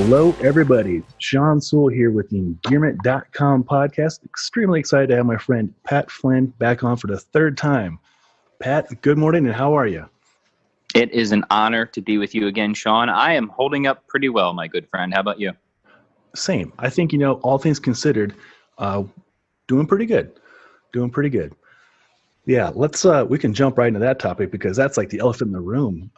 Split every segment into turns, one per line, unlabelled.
Hello, everybody. Sean Sewell here with the Engearment.com podcast. Extremely excited to have my friend Pat Flynn back on for the third time. Pat, good morning, and how are you?
It is an honor to be with you again, Sean. I am holding up pretty well, my good friend. How about you?
Same. I think, all things considered, doing pretty good. Yeah, we can jump right into that topic because that's like the elephant in the room.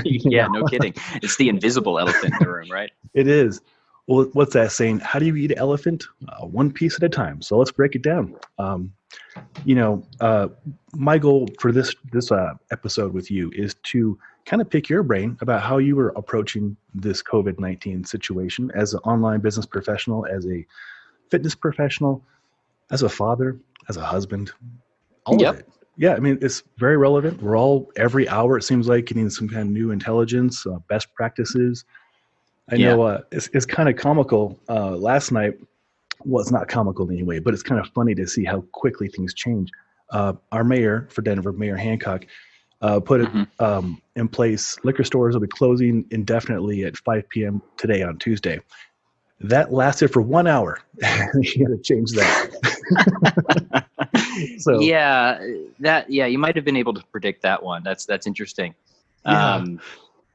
Yeah, no kidding. It's the invisible elephant in the room, right?
It is. Well, what's that saying? How do you eat an elephant? One piece at a time. So let's break it down. My goal for this episode with you is to kind of pick your brain about how you were approaching this COVID-19 situation as an online business professional, as a fitness professional, as a father, as a husband. All of it. Yeah, I mean, it's very relevant. We're all, every hour, it seems like, getting some kind of new intelligence, best practices. I know it's kind of comical. Last night, well, it's not comical anyway, but it's kind of funny to see how quickly things change. Our mayor for Denver, Mayor Hancock, put it in place. Liquor stores will be closing indefinitely at 5 p.m. today on Tuesday. That lasted for 1 hour. You got to change that. So
you might have been able to predict that one. That's interesting.
The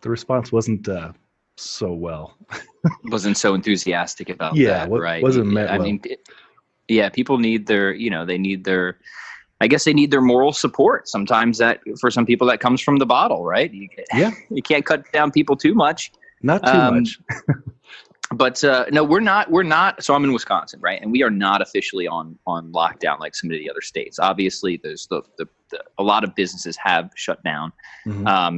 response wasn't so well.
Wasn't so enthusiastic about that, right?
Wasn't met well.
I mean, people need their, I guess they need their moral support. Sometimes that, for some people, that comes from the bottle, right? You can't cut down people too much.
Not too much.
But no, we're not. So I'm in Wisconsin, right? And we are not officially on lockdown like some of the other states. Obviously, there's a lot of businesses have shut down.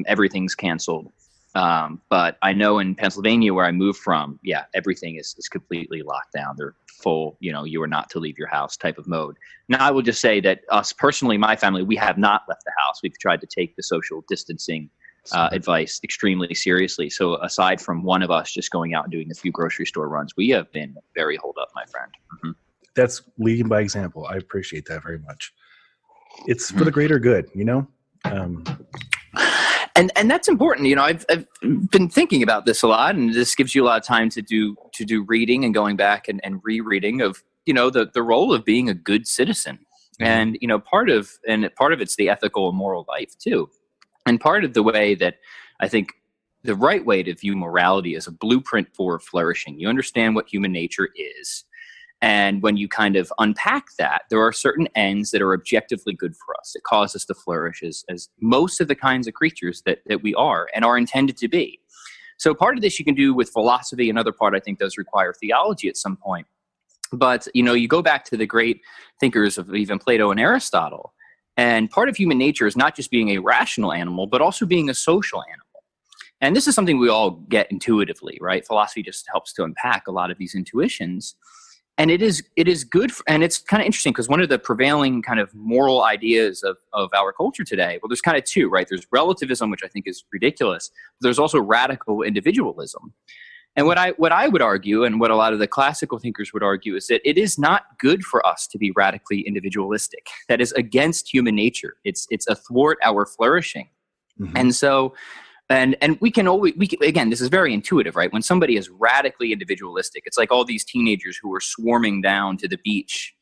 Everything's canceled. But I know in Pennsylvania, where I moved from, everything is completely locked down. They're full, you are not to leave your house type of mode. Now, I will just say that us personally, my family, we have not left the house. We've tried to take the social distancing advice extremely seriously. So aside from one of us just going out and doing a few grocery store runs, we have been very holed up, my friend.
That's leading by example. I appreciate that very much. It's for the greater good,
And that's important. I've been thinking about this a lot, and this gives you a lot of time to do reading and going back and rereading of, the role of being a good citizen. And, part of it's the ethical and moral life too. And part of the way that I think the right way to view morality is a blueprint for flourishing. You understand what human nature is. And when you kind of unpack that, there are certain ends that are objectively good for us, that cause us to flourish as most of the kinds of creatures that we are and are intended to be. So part of this you can do with philosophy. Another part I think does require theology at some point. But, you go back to the great thinkers of even Plato and Aristotle. And part of human nature is not just being a rational animal, but also being a social animal. And this is something we all get intuitively, right? Philosophy just helps to unpack a lot of these intuitions. And it is good. And it's kind of interesting because one of the prevailing kind of moral ideas of our culture today, well, there's kind of two, right? There's relativism, which I think is ridiculous. But there's also radical individualism. And what I would argue, and what a lot of the classical thinkers would argue, is that it is not good for us to be radically individualistic. That is against human nature. It's athwart our flourishing. And so, and we can again, this is very intuitive, right? When somebody is radically individualistic, it's like all these teenagers who are swarming down to the beach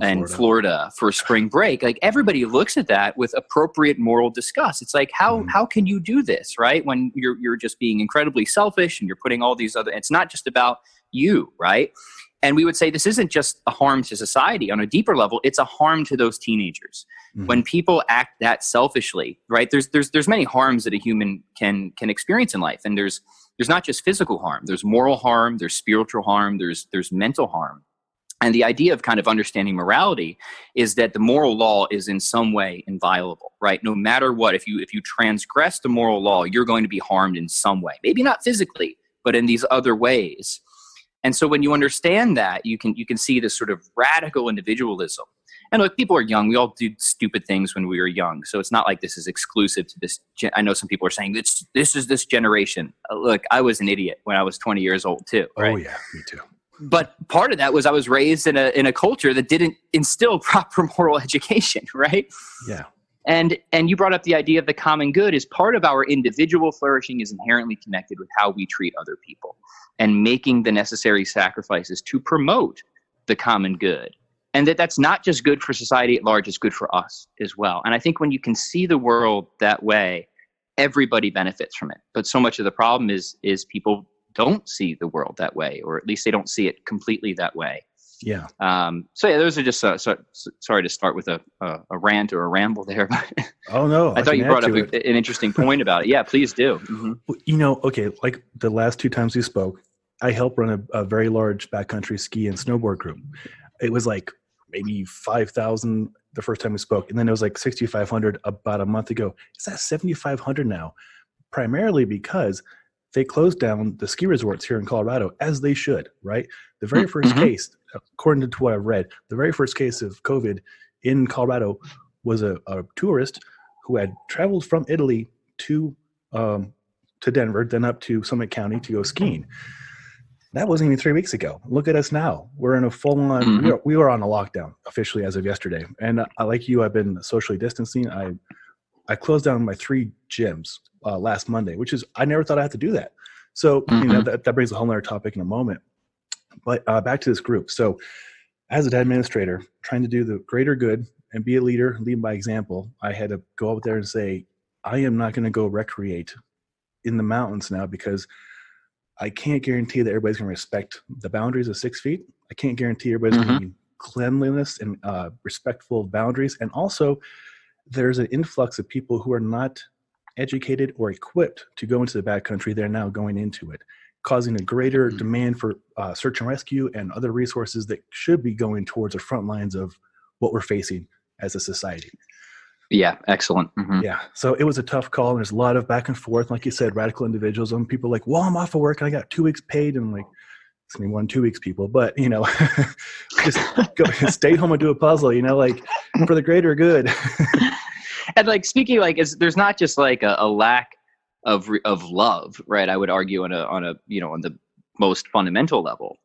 in Florida for spring break. Like, everybody looks at that with appropriate moral disgust. It's like, how can you do this, right? When you're just being incredibly selfish and you're putting all these other, it's not just about you, right? And we would say this isn't just a harm to society on a deeper level, it's a harm to those teenagers. When people act that selfishly, right? There's many harms that a human can experience in life. And there's not just physical harm, there's moral harm, there's spiritual harm, there's mental harm. And the idea of kind of understanding morality is that the moral law is in some way inviolable, right? No matter what, if you transgress the moral law, you're going to be harmed in some way. Maybe not physically, but in these other ways. And so when you understand that, you can see this sort of radical individualism. And look, people are young. We all do stupid things when we were young. So it's not like this is exclusive to this. I know some people are saying this is this generation. Look, I was an idiot when I was 20 years old too. Right?
Oh yeah, me too.
But part of that was I was raised in a culture that didn't instill proper moral education, right?
Yeah.
And you brought up the idea of the common good. Is part of our individual flourishing is inherently connected with how we treat other people and making the necessary sacrifices to promote the common good. And that's not just good for society at large, it's good for us as well. And I think when you can see the world that way, everybody benefits from it. But so much of the problem is people don't see the world that way, or at least they don't see it completely that way.
Yeah.
Those are just sorry to start with a rant or a ramble there. But
oh no,
I thought you brought up an interesting point about it. Yeah, please do. Mm-hmm.
Okay, like the last 2 times we spoke, I helped run a very large backcountry ski and snowboard group. It was like maybe 5,000 the first time we spoke, and then it was like 6,500 about a month ago. It's at 7,500 now, primarily because they closed down the ski resorts here in Colorado, as they should, right? The very first case, according to what I've read, the very first case of COVID in Colorado was a tourist who had traveled from Italy to Denver, then up to Summit County to go skiing. That wasn't even 3 weeks ago. Look at us now. We're in a full-on, we were on a lockdown officially as of yesterday. And like you, I've been socially distancing. I closed down my 3 gyms last Monday, which is, I never thought I had to do that. So, that brings a whole other topic in a moment. But back to this group. So as an administrator, trying to do the greater good and be a leader, lead by example, I had to go out there and say, I am not going to go recreate in the mountains now, because I can't guarantee that everybody's going to respect the boundaries of 6 feet. I can't guarantee everybody's going to be cleanliness and respectful boundaries. And also, there's an influx of people who are not educated or equipped to go into the backcountry. They're now going into it, causing a greater demand for search and rescue and other resources that should be going towards the front lines of what we're facing as a society.
Yeah, excellent.
Yeah, so it was a tough call, and there's a lot of back and forth. Like you said, radical individualism. People are like, well, I'm off of work and I got 2 weeks paid. And I'm like, it's going to be 1 2 weeks, people. But, just go stay home and do a puzzle, like for the greater good.
And like speaking, like there's not just like a lack of love, right? I would argue on the most fundamental level.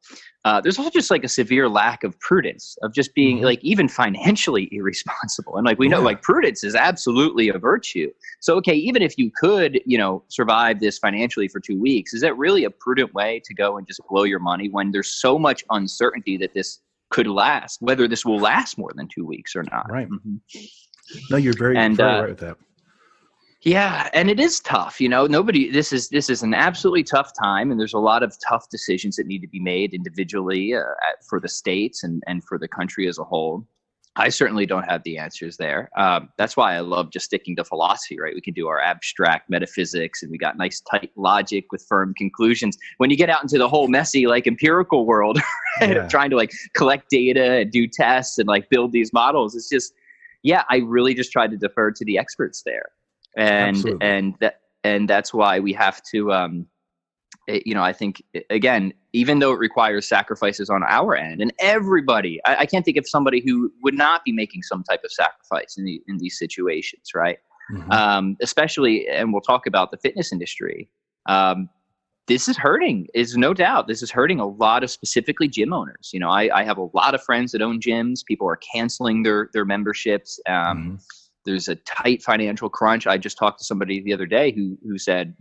There's also just like a severe lack of prudence, of just being like even financially irresponsible. And like we know, like prudence is absolutely a virtue. So, okay, even if you could, survive this financially for 2 weeks, is that really a prudent way to go and just blow your money when there's so much uncertainty that this could last, whether this will last more than 2 weeks or not?
Right. No, you're very right with that.
Yeah, and it is tough. This is an absolutely tough time, and there's a lot of tough decisions that need to be made individually for the states and for the country as a whole. I certainly don't have the answers there. That's why I love just sticking to philosophy, right? We can do our abstract metaphysics, and we got nice tight logic with firm conclusions. When you get out into the whole messy, like empirical world, right? Trying to like collect data and do tests and like build these models, it's just, I really just try to defer to the experts there. And that's why we have to, I think, again, even though it requires sacrifices on our end, and everybody, I can't think of somebody who would not be making some type of sacrifice in these situations, right? Especially, and we'll talk about the fitness industry. This is hurting, is no doubt. This is hurting a lot of specifically gym owners. I have a lot of friends that own gyms. People are canceling their memberships. There's a tight financial crunch. I just talked to somebody the other day who said,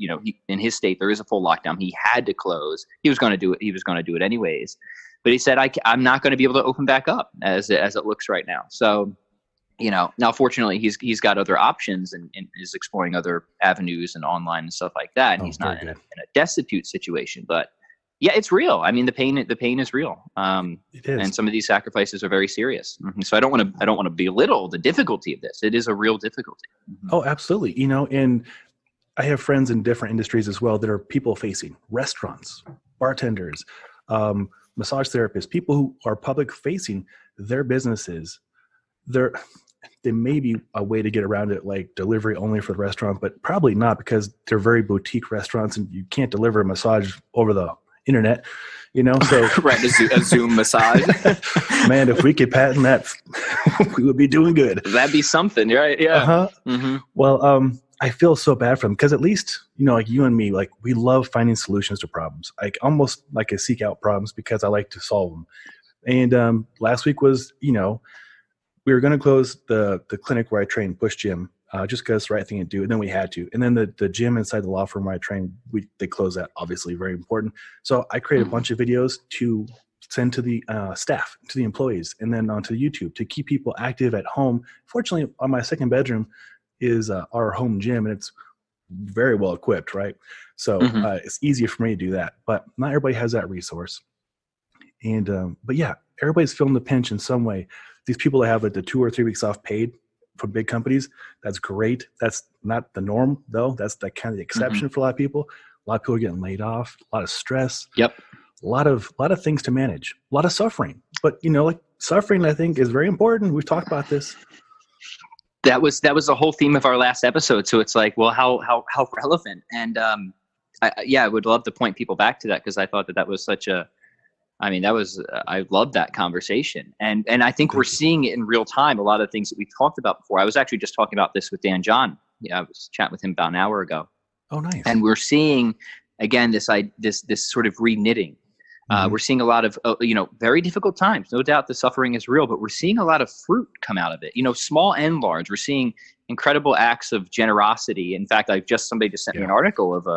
in his state, there is a full lockdown. He had to close. He was going to do it. He was going to do it anyways. But he said, I'm not going to be able to open back up as it looks right now. So, now fortunately he's got other options and is exploring other avenues and online and stuff like that. And he's not in a destitute situation, but yeah, it's real. I mean, the pain is real. It is. And some of these sacrifices are very serious. So I don't want to belittle the difficulty of this. It is a real difficulty.
Oh, absolutely. And I have friends in different industries as well that are people facing: restaurants, bartenders, massage therapists, people who are public facing their businesses. There may be a way to get around it, like delivery only for the restaurant, but probably not, because they're very boutique restaurants and you can't deliver a massage over the internet, so
right, a Zoom massage.
Man, if we could patent that, we would be doing good.
That'd be something, right? Yeah.
Well, I feel so bad for them, because at least, like you and me, like we love finding solutions to problems. Like almost like I seek out problems because I like to solve them. And last week was, we were going to close the clinic where I train, Push Gym, just because it's the right thing to do. And then we had to. And then the gym inside the law firm where I train, they closed that, obviously very important. So I created a bunch of videos to send to the staff, to the employees, and then onto YouTube to keep people active at home. Fortunately, on my second bedroom is our home gym, and it's very well equipped, right? So it's easier for me to do that. But not everybody has that resource. And but yeah, everybody's feeling the pinch in some way. These people that have like the 2 or 3 weeks off paid from big companies, that's great. That's not the norm, though. That's the kind of the exception for a lot of people. A lot of people are getting laid off. A lot of stress.
Yep.
A lot of things to manage. A lot of suffering. But like suffering, I think, is very important. We've talked about this.
That was the whole theme of our last episode. So it's like, well, how relevant? And I would love to point people back to that, because I thought that was such a. I loved that conversation. And I think we're seeing it in real time. A lot of things that we talked about before. I was actually just talking about this with Dan John. Yeah, I was chatting with him about an hour ago.
Oh, nice.
And we're seeing, again, this sort of re-knitting. We're seeing a lot of, very difficult times. No doubt the suffering is real, but we're seeing a lot of fruit come out of it, small and large. We're seeing incredible acts of generosity. In fact, somebody just sent me an article of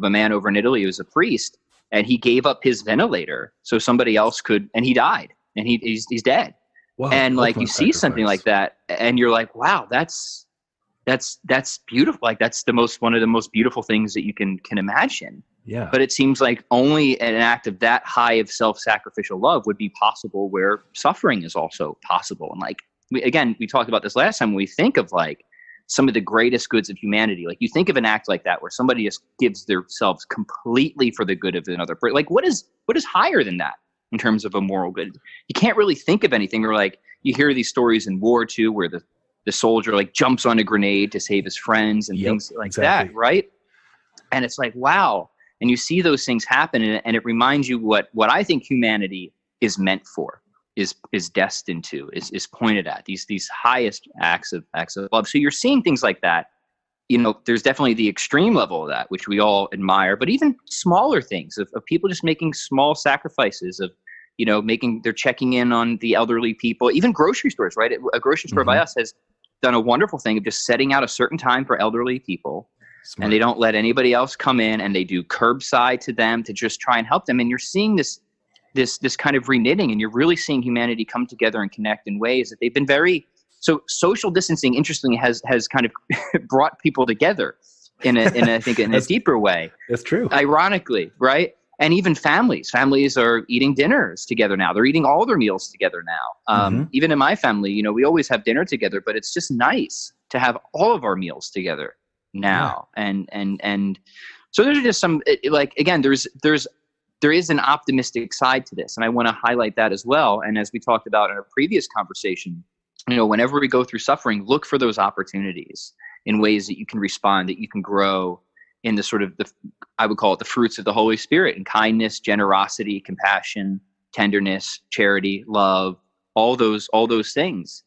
a man over in Italy who's a priest. And he gave up his ventilator so somebody else could, and he died, and he's dead.
Wow,
and like you see something like that, and you're like, wow, that's beautiful. Like that's one of the most beautiful things that you can imagine.
Yeah.
But it seems like only an act of that high of self-sacrificial love would be possible where suffering is also possible. And like we talked about this last time. When we think of like some of the greatest goods of humanity. Like you think of an act like that where somebody just gives themselves completely for the good of another person. Like what is higher than that in terms of a moral good? You can't really think of anything. Or like you hear these stories in war too, where the soldier like jumps on a grenade to save his friends and things like that. Right. And it's like, wow. And you see those things happen, and it reminds you what I think humanity is meant for. Is destined to, is pointed at, these highest acts of love. So you're seeing things like that. There's definitely the extreme level of that, which we all admire, but even smaller things of people just making small sacrifices of, they're checking in on the elderly people, even grocery stores, right? A grocery store by us has done a wonderful thing of just setting out a certain time for elderly people. Smart. And they don't let anybody else come in, and they do curbside to them to just try and help them. And you're seeing this kind of reknitting, and you're really seeing humanity come together and connect in ways that they've been so social distancing, interestingly, has kind of brought people together in a deeper way. That's
true.
Ironically, right? And even families are eating dinners together now. They're eating all their meals together now. Even in my family, we always have dinner together, but it's just nice to have all of our meals together now. Yeah. And so there's just some, again, there is an optimistic side to this, and I want to highlight that as well. And as we talked about in a previous conversation, whenever we go through suffering, look for those opportunities in ways that you can respond, that you can grow in the sort of I would call it the fruits of the Holy Spirit, and kindness, generosity, compassion, tenderness, charity, love, all those things,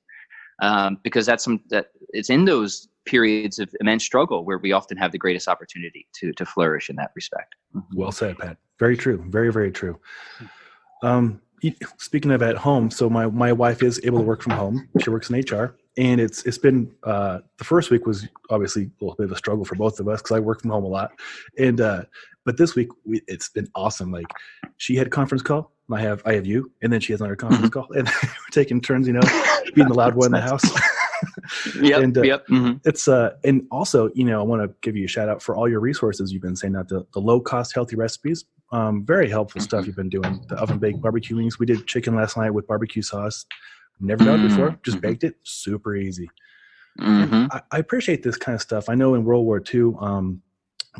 because that it's in those periods of immense struggle where we often have the greatest opportunity to flourish in that respect.
Well said, Pat. Very true. Very, very true. Speaking of at home, so my wife is able to work from home. She works in HR, and it's been the first week was obviously a little bit of a struggle for both of us because I work from home a lot, and but this week it's been awesome. Like she had a conference call, and I have you, and then she has another conference call, and we're taking turns, being the loud one in the house. It's and also I want to give you a shout out for all your resources you've been saying out, the low cost healthy recipes, very helpful stuff you've been doing. The oven baked barbecue wings, we did chicken last night with barbecue sauce, never done it before, just baked it, super easy. I appreciate this kind of stuff. I know in World War II,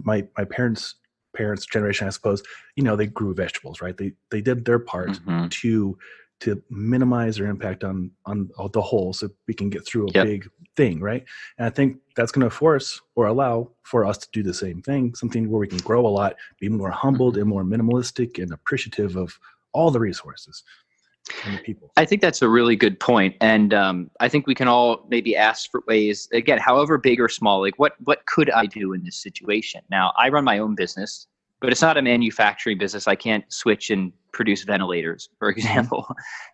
my parents generation, I suppose, they grew vegetables, right? They did their part to minimize their impact on the whole, so we can get through a big thing, right? And I think that's going to force or allow for us to do the same thing, something where we can grow a lot, be more humbled and more minimalistic and appreciative of all the resources and the people.
I think that's a really good point. And I think we can all maybe ask for ways, again, however big or small, like what could I do in this situation? Now, I run my own business. but it's not a manufacturing business. I can't switch and produce ventilators, for example.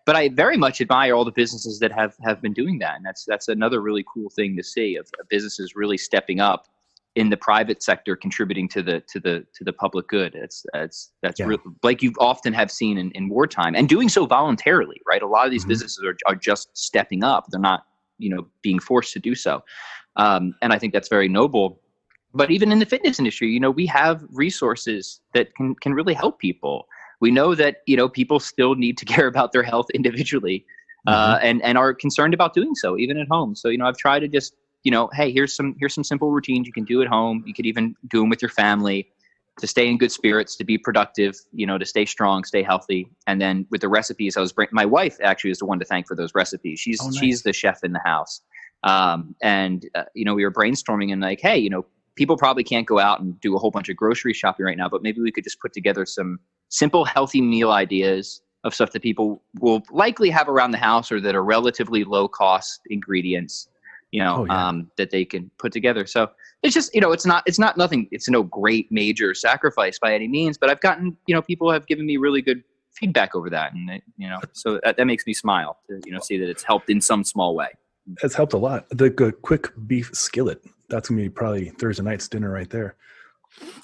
But I very much admire all the businesses that have been doing that, and that's another really cool thing to see of businesses really stepping up in the private sector, contributing to the public good. That's really, like you often have seen in wartime, and doing so voluntarily, right? A lot of these businesses are just stepping up. They're not, being forced to do so. And I think that's very noble. But even in the fitness industry, we have resources that can really help people. We know that, people still need to care about their health individually, and are concerned about doing so even at home. So, I've tried to just, hey, here's some simple routines you can do at home. You could even do them with your family to stay in good spirits, to be productive, to stay strong, stay healthy. And then with the recipes, my wife actually is the one to thank for those recipes. She's the chef in the house. And we were brainstorming and like, hey, people probably can't go out and do a whole bunch of grocery shopping right now, but maybe we could just put together some simple, healthy meal ideas of stuff that people will likely have around the house, or that are relatively low cost ingredients, that they can put together. So it's just, it's not nothing. It's no great major sacrifice by any means, but I've gotten, people have given me really good feedback over that. And, so that makes me smile to, see that it's helped in some small way.
It's helped a lot. The quick beef skillet, that's going to be probably Thursday night's dinner right there.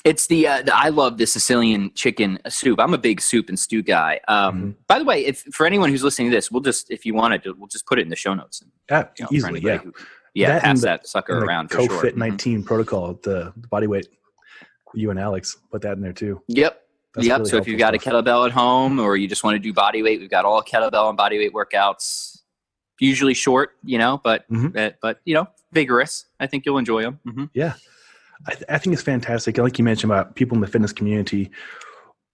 It's I love the Sicilian chicken soup. I'm a big soup and stew guy. By the way, for anyone who's listening to this, we'll just, if you wanted to, we'll just put it in the show notes.
Easily,
pass that sucker around for sure.
COVID-19 protocol, the bodyweight, you and Alex put that in there too.
Yep.
That's really
So if you've got a kettlebell at home, or you just want to do bodyweight, we've got all kettlebell and bodyweight workouts. Usually short, but vigorous. I think you'll enjoy them.
Yeah. I think it's fantastic. Like you mentioned about people in the fitness community,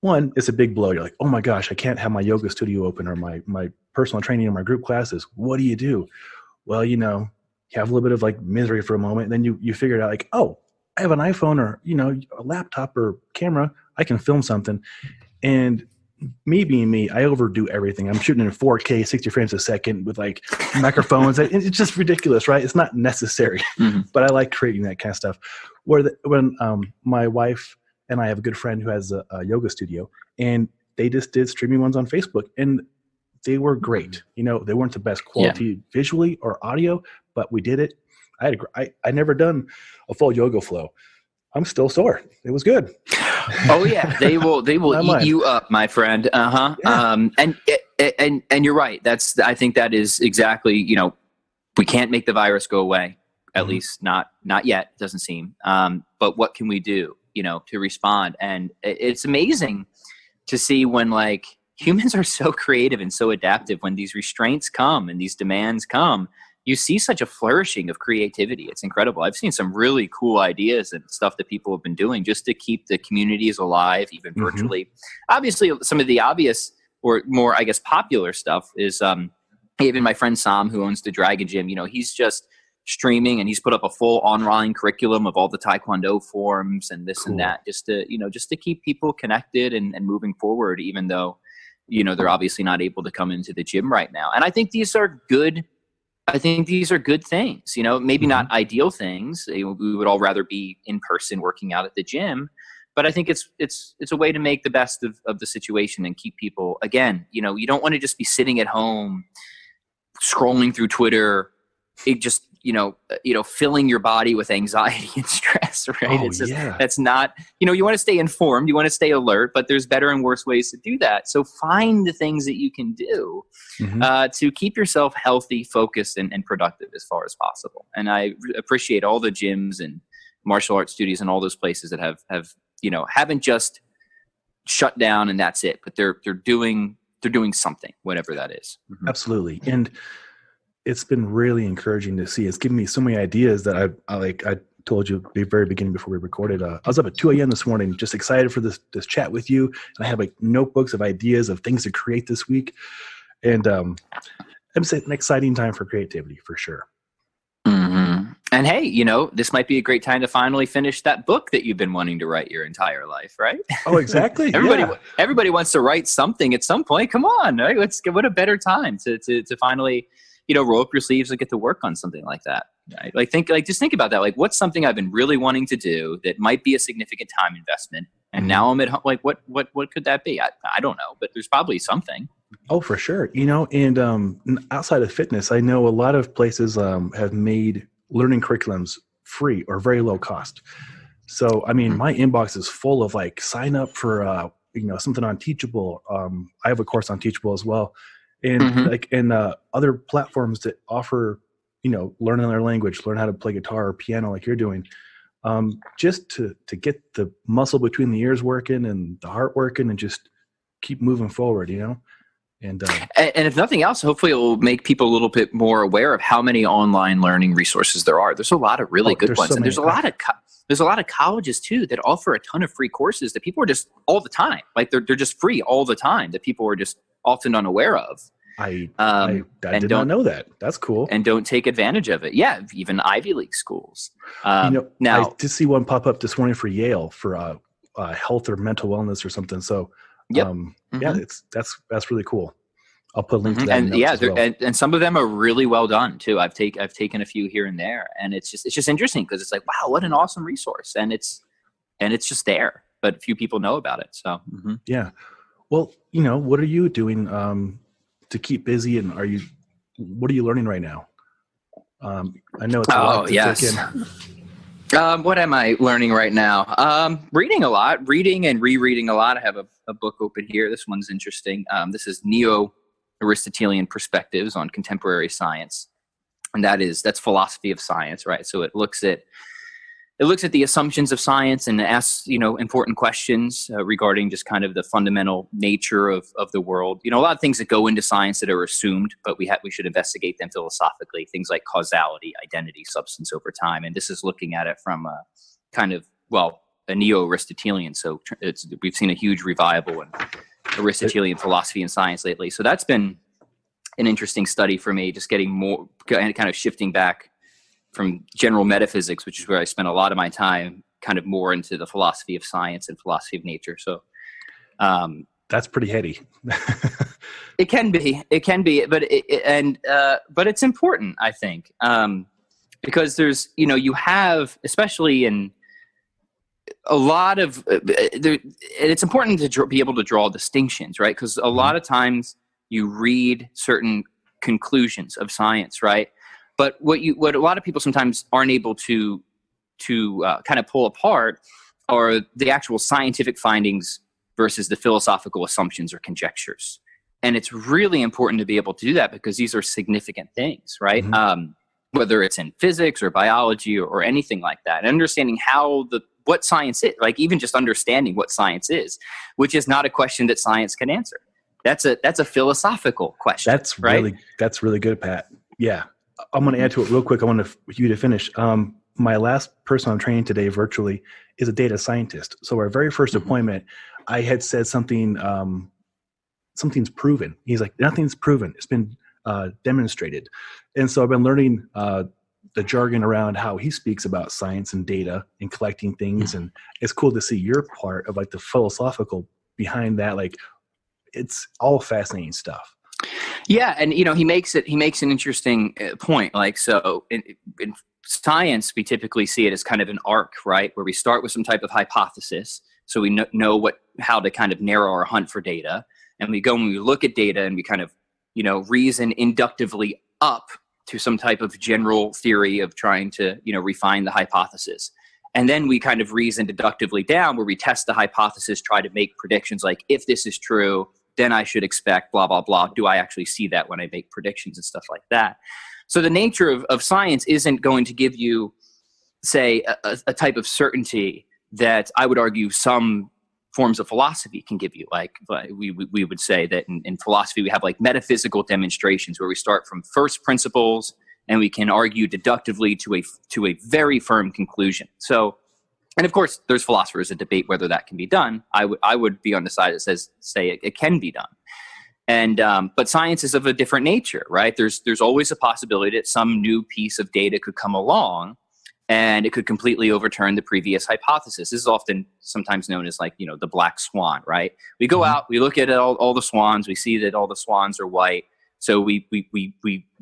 one, it's a big blow. You're like, oh my gosh, I can't have my yoga studio open, or my personal training or my group classes. What do you do? Well, you have a little bit of like misery for a moment, and then you figure it out like, oh, I have an iPhone or, a laptop or camera. I can film something. And me being me, I overdo everything. I'm shooting in 4K, 60 frames a second with like microphones. It's just ridiculous, right? It's not necessary, but I like creating that kind of stuff. When my wife and I have a good friend who has a yoga studio, and they just did streaming ones on Facebook, and they were great. They weren't the best quality visually or audio, but we did it. I never done a full yoga flow. I'm still sore. It was good.
Oh yeah, they will eat you up, my friend. Yeah. And you're right. I think that is exactly, we can't make the virus go away, at least not yet. It doesn't seem. But what can we do, to respond? And it's amazing to see when like humans are so creative and so adaptive. When these restraints come and these demands come, you see such a flourishing of creativity. It's incredible. I've seen some really cool ideas and stuff that people have been doing just to keep the communities alive, even virtually. Obviously, some of the obvious or more, I guess, popular stuff is even my friend Sam, who owns the Dragon Gym, he's just streaming, and he's put up a full online curriculum of all the Taekwondo forms and this and that, just to keep people connected and moving forward, even though, they're obviously not able to come into the gym right now. And I think these are good. I think these are good things, maybe not ideal things. We would all rather be in person working out at the gym, but I think it's a way to make the best of the situation and keep people, again, you don't want to just be sitting at home scrolling through Twitter, filling your body with anxiety and stress, right? That's not, you want to stay informed, you want to stay alert, but there's better and worse ways to do that. So find the things that you can do to keep yourself healthy, focused, and productive as far as possible. And I appreciate all the gyms and martial arts studios and all those places that haven't just shut down and that's it, but they're doing something, whatever that is.
Absolutely. And it's been really encouraging to see. It's given me so many ideas that I told you at the very beginning before we recorded. I was up at 2 a.m. this morning, just excited for this chat with you. And I have like notebooks of ideas of things to create this week. And it's an exciting time for creativity for sure.
And hey, this might be a great time to finally finish that book that you've been wanting to write your entire life, right?
Oh, exactly.
Everybody wants to write something at some point. Come on, right? What a better time to finally, roll up your sleeves and get to work on something like that. Right? Just think about that. Like, what's something I've been really wanting to do that might be a significant time investment, And now I'm at home. Like, what could that be? I don't know, but there's probably something.
Oh, for sure. And outside of fitness, I know a lot of places have made learning curriculums free or very low cost. So, I mean, my inbox is full of like, sign up for, something on Teachable. I have a course on Teachable as well. And other platforms that offer, learn another language, learn how to play guitar or piano like you're doing. Just to get the muscle between the ears working and the heart working and just keep moving forward, And
if nothing else, hopefully it will make people a little bit more aware of how many online learning resources there are. There's a lot of really good ones. And there's a lot of colleges too that offer a ton of free courses that people are just all the time. Like they're just free all the time that people are just often unaware of.
I did not know that. That's cool.
And don't take advantage of it. Yeah, even Ivy League schools.
Now I did see one pop up this morning for Yale for health or mental wellness or something. So yeah, that's really cool. I'll put a link to that.
And yeah, and some of them are really well done too. I've taken a few here and there, and it's just interesting because it's like, wow, what an awesome resource, and it's just there, but few people know about it. So
yeah, well, what are you doing to keep busy, and what are you learning right now? I know it's a lot to take in.
What am I learning right now? Reading a lot, reading and rereading a lot. I have a book open here. This one's interesting. This is Neo-Aristotelian Perspectives on Contemporary Science. And that's philosophy of science, right? So it looks at the assumptions of science and asks, important questions regarding just kind of the fundamental nature of the world. A lot of things that go into science that are assumed, but we should investigate them philosophically. Things like causality, identity, substance over time. And this is looking at it from a kind of, a neo-Aristotelian. So we've seen a huge revival in Aristotelian philosophy and science lately. So that's been an interesting study for me, just getting more kind of shifting back from general metaphysics, which is where I spent a lot of my time, kind of more into the philosophy of science and philosophy of nature. So
that's pretty heady.
It can be, but it's important, I think, because there's, you have, especially in a lot of, and it's important to be able to draw distinctions, right? Because a lot of times you read certain conclusions of science, right? But what a lot of people sometimes aren't able to kind of pull apart are the actual scientific findings versus the philosophical assumptions or conjectures. And it's really important to be able to do that because these are significant things, right? Whether it's in physics or biology or anything like that. And understanding what science is, like even just understanding what science is, which is not a question that science can answer. That's a philosophical question. That's
really good, Pat. Yeah. I'm going to add to it real quick. I want you to finish. My last person I'm training today virtually is a data scientist. So our very first appointment, I had said something's proven. He's like, nothing's proven. It's been demonstrated. And so I've been learning the jargon around how he speaks about science and data and collecting things. And it's cool to see your part of like the philosophical behind that. Like it's all fascinating stuff.
Yeah. And, he makes an interesting point. Like, so in science, we typically see it as kind of an arc, right? Where we start with some type of hypothesis. So we know how to kind of narrow our hunt for data. And we go and we look at data and we kind of, reason inductively up to some type of general theory of trying to, refine the hypothesis. And then we kind of reason deductively down where we test the hypothesis, try to make predictions like, if this is true, then I should expect blah, blah, blah. Do I actually see that when I make predictions and stuff like that? So the nature of science isn't going to give you, say, a type of certainty that I would argue some forms of philosophy can give you. Like we would say that in philosophy, we have like metaphysical demonstrations where we start from first principles and we can argue deductively to a very firm conclusion. So, and of course, there's philosophers that debate whether that can be done. I would be on the side that say it can be done. And but science is of a different nature, right? There's always a possibility that some new piece of data could come along and it could completely overturn the previous hypothesis. This is often sometimes known as like, the black swan, right? We go out, we look at all the swans, we see that all the swans are white. So we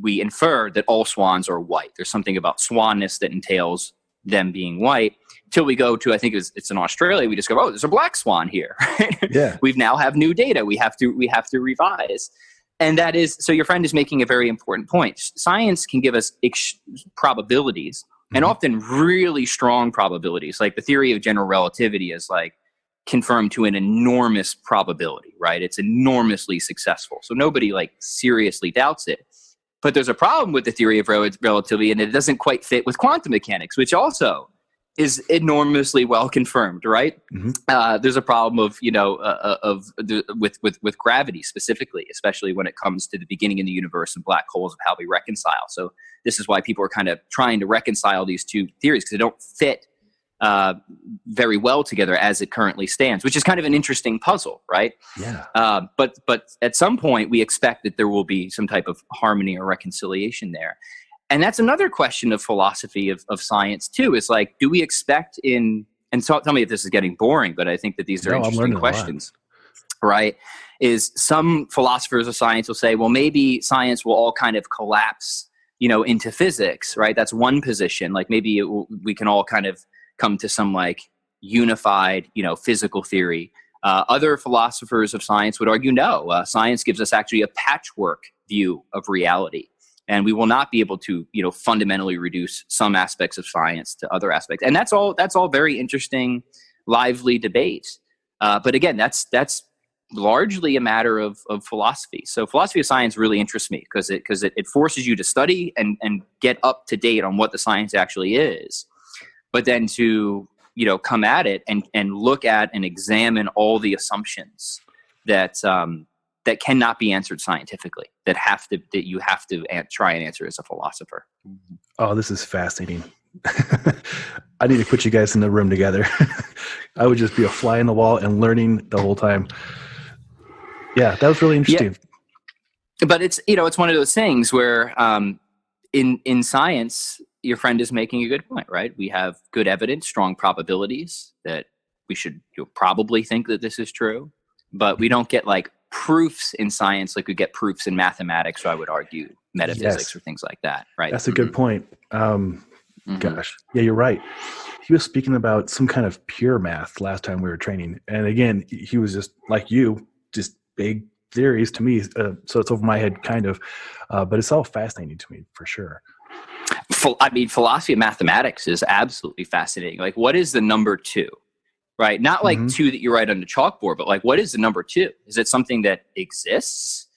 infer that all swans are white. There's something about swanness that entails them being white, till we go to, I think it's in Australia, we discover, oh, there's a black swan here.
Yeah.
We've now have new data. We have to revise. And that is, so your friend is making a very important point. Science can give us probabilities, and often really strong probabilities. Like the theory of general relativity is like confirmed to an enormous probability, right? It's enormously successful. So nobody like seriously doubts it. But there's a problem with the theory of relativity, and it doesn't quite fit with quantum mechanics, which also is enormously well confirmed, right? There's a problem of, with gravity specifically, especially when it comes to the beginning of the universe and black holes, of how we reconcile. So this is why people are kind of trying to reconcile these two theories, because they don't fit very well together as it currently stands, which is kind of an interesting puzzle, right?
Yeah.
But at some point, we expect that there will be some type of harmony or reconciliation there. And that's another question of philosophy of science too, is like, do we expect and tell me if this is getting boring, but I think that these are interesting questions, right? Is some philosophers of science will say, well, maybe science will all kind of collapse, into physics, right? That's one position. Like maybe we can all kind of come to some like unified, physical theory. Other philosophers of science would argue, no, science gives us actually a patchwork view of reality. And we will not be able to, fundamentally reduce some aspects of science to other aspects. And that's all very interesting, lively debate. But again, that's largely a matter of philosophy. So philosophy of science really interests me because it forces you to study and get up to date on what the science actually is. But then to, come at it and look at and examine all the assumptions that cannot be answered scientifically, that you have to try and answer as a philosopher.
Oh, this is fascinating. I need to put you guys in the room together. I would just be a fly in the wall and learning the whole time. Yeah, that was really interesting.
Yeah. But it's one of those things where in science, your friend is making a good point, right? We have good evidence, strong probabilities that we should probably think that this is true, but we don't get like proofs in science like we get proofs in mathematics, or I would argue metaphysics or things like that, right?
That's a good point. Gosh, yeah, you're right. He was speaking about some kind of pure math last time we were training. And again, he was just like you, just big theories to me. So it's over my head kind of, but it's all fascinating to me for sure.
Philosophy of mathematics is absolutely fascinating. Like, what is the number 2? Right? Not like 2 that you write on the chalkboard, but like, what is the number 2? Is it something that exists?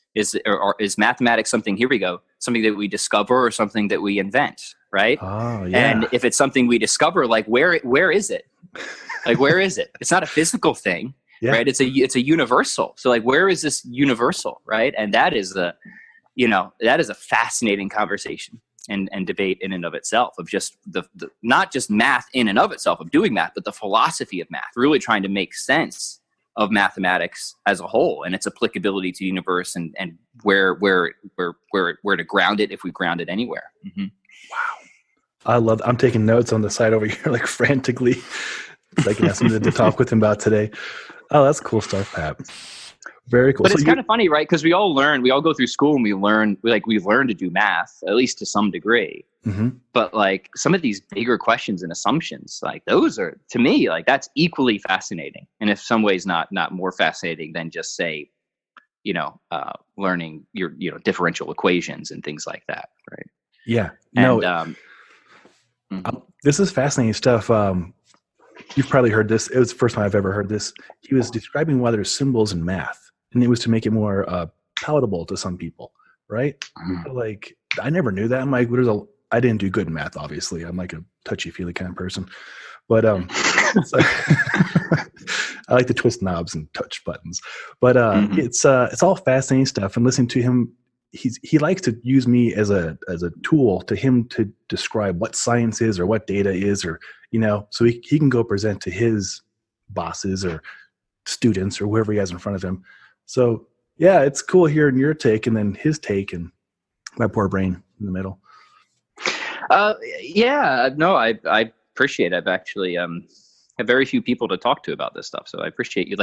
Or is mathematics something, here we go, something that we discover or something that we invent? Right?
Oh, yeah.
And if it's something we discover, like where is it? Like, where is it? It's not a physical thing, right? It's a universal. So like, where is this universal? Right? And that is a fascinating conversation. And debate in and of itself, of just the not just math in and of itself of doing math, but the philosophy of math, really trying to make sense of mathematics as a whole and its applicability to the universe and where to ground it, if we ground it anywhere.
Wow. I'm taking notes on the side over here, like frantically. I can have something to talk with him about today. Oh, that's cool stuff, Pat. Very cool.
But it's kind of funny, right? Because we all go through school and we learn to do math, at least to some degree. But like some of these bigger questions and assumptions, like those are, to me, like that's equally fascinating. And in some ways not more fascinating than just say, learning your, differential equations and things like that. Right.
Yeah. No, this is fascinating stuff. You've probably heard this. It was the first time I've ever heard this. He was describing why there's symbols in math. And it was to make it more palatable to some people, right? Like, I never knew that. I'm like, I didn't do good in math, obviously. I'm like a touchy-feely kind of person. But so, I like to twist knobs and touch buttons. But it's all fascinating stuff. And listening to him, he likes to use me as a tool to him to describe what science is or what data is, or so he can go present to his bosses or students or whoever he has in front of him. So yeah, it's cool hearing your take and then his take and my poor brain in the middle.
I appreciate it. I've actually have very few people to talk to about this stuff, so I appreciate you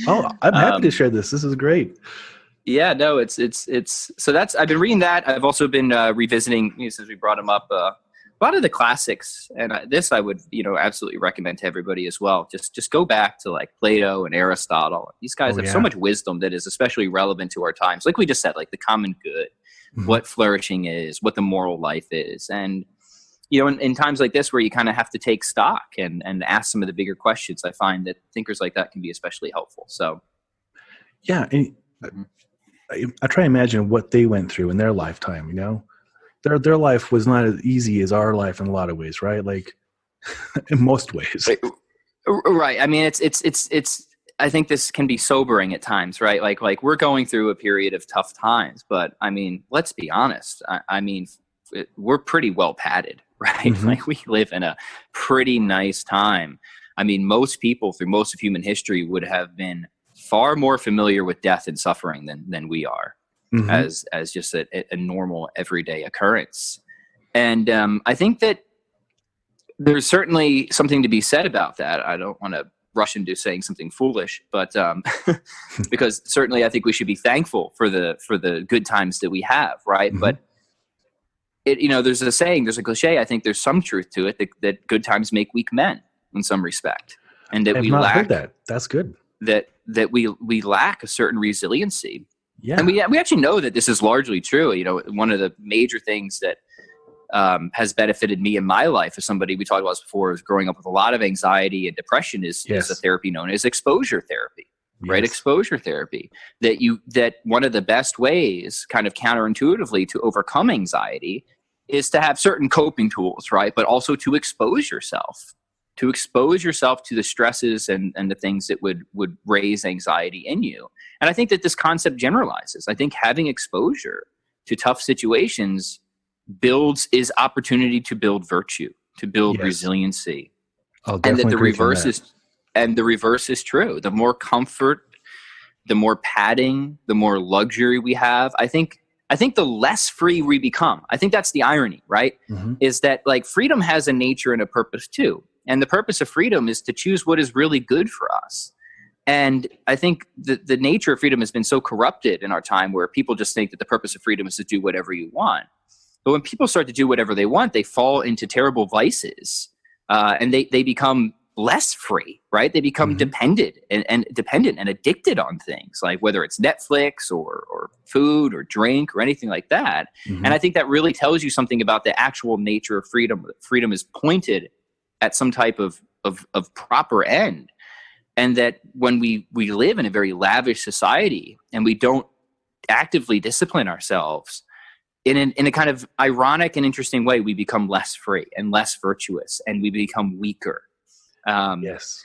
Oh, I'm happy to share this. This is great.
Yeah, no, it's so that's, I've been reading that. I've also been revisiting, since we brought him up, a lot of the classics, and this I would, absolutely recommend to everybody as well. Just go back to like Plato and Aristotle. These guys have so much wisdom that is especially relevant to our times. Like we just said, like the common good, what flourishing is, what the moral life is. And, in times like this where you kind of have to take stock and ask some of the bigger questions, I find that thinkers like that can be especially helpful. So,
yeah. And I try to imagine what they went through in their lifetime, Their life was not as easy as our life in a lot of ways, right? Like in most ways.
Right. I mean, it's, I think this can be sobering at times, right? Like we're going through a period of tough times, but I mean, let's be honest. I mean, we're pretty well padded, right? Like we live in a pretty nice time. I mean, most people through most of human history would have been far more familiar with death and suffering than we are. As just a normal everyday occurrence. And I think that there's certainly something to be said about that. I don't want to rush into saying something foolish, but because certainly I think we should be thankful for the good times that we have, right? But there's a saying, there's a cliche, I think there's some truth to it that good times make weak men in some respect. And that we lack
that. That's good.
That we lack a certain resiliency.
Yeah.
And we actually know that this is largely true. One of the major things that has benefited me in my life as somebody, we talked about this before, is growing up with a lot of anxiety and depression is a therapy known as exposure therapy, right? Exposure therapy. That one of the best ways kind of counterintuitively to overcome anxiety is to have certain coping tools, right? But also to expose yourself to the stresses and the things that would raise anxiety in you. And I think that this concept generalizes. I think having exposure to tough situations is opportunity to build virtue, to build resiliency. And that the reverse is true. The more comfort, the more padding, the more luxury we have, I think the less free we become. I think that's the irony, right? Is that like freedom has a nature and a purpose too. And the purpose of freedom is to choose what is really good for us. And I think the nature of freedom has been so corrupted in our time where people just think that the purpose of freedom is to do whatever you want. But when people start to do whatever they want, they fall into terrible vices and they become less free, right? They become dependent and addicted on things like whether it's Netflix or food or drink or anything like that. And I think that really tells you something about the actual nature of freedom. Freedom is pointed at some type of proper end. And that when we live in a very lavish society and we don't actively discipline ourselves, in a kind of ironic and interesting way, we become less free and less virtuous, and we become weaker.
Yes.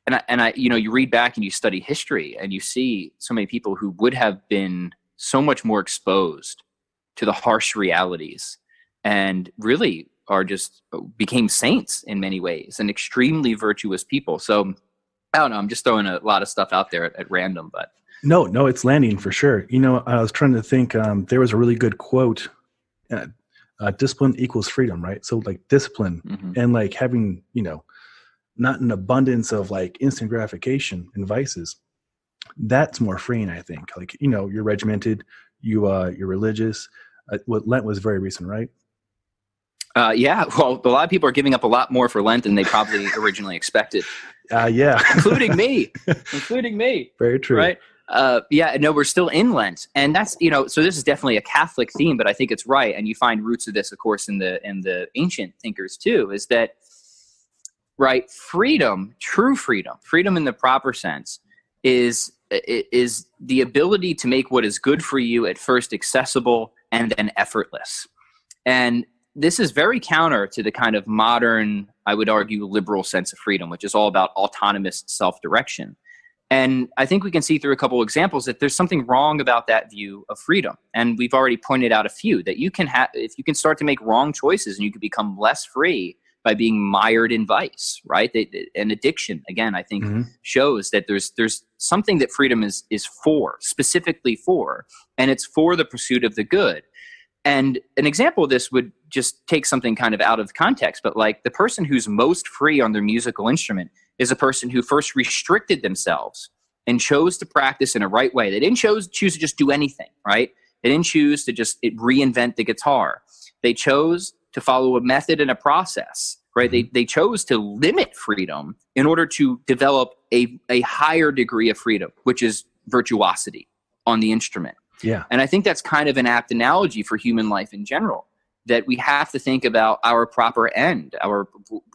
And I, you read back and you study history, and you see so many people who would have been so much more exposed to the harsh realities, and really became saints in many ways and extremely virtuous people. So I don't know, I'm just throwing a lot of stuff out there at random, but
no, it's landing for sure. I was trying to think, there was a really good quote, discipline equals freedom, right? So like discipline and like having, not an abundance of like instant gratification and vices. That's more freeing, I think. Like, you're regimented, you're religious. What Lent was very recent, right?
Yeah, well, a lot of people are giving up a lot more for Lent than they probably originally expected.
Yeah.
including me.
Very true.
Right? We're still in Lent. And that's, so this is definitely a Catholic theme, but I think it's right. And you find roots of this, of course, in the ancient thinkers too, is that, right, true freedom in the proper sense is the ability to make what is good for you at first accessible and then effortless. And this is very counter to the kind of modern, I would argue, liberal sense of freedom, which is all about autonomous self-direction. And I think we can see through a couple of examples that there's something wrong about that view of freedom. And we've already pointed out a few, that you can if you can start to make wrong choices and you can become less free by being mired in vice, right? And addiction, again, I think shows that there's something that freedom is specifically for, and it's for the pursuit of the good. And an example of this would just take something kind of out of context, but like the person who's most free on their musical instrument is a person who first restricted themselves and chose to practice in a right way. They didn't choose to just do anything, right? They didn't choose to just reinvent the guitar. They chose to follow a method and a process, right? They chose to limit freedom in order to develop a higher degree of freedom, which is virtuosity on the instrument.
Yeah.
And I think that's kind of an apt analogy for human life in general, that we have to think about our proper end,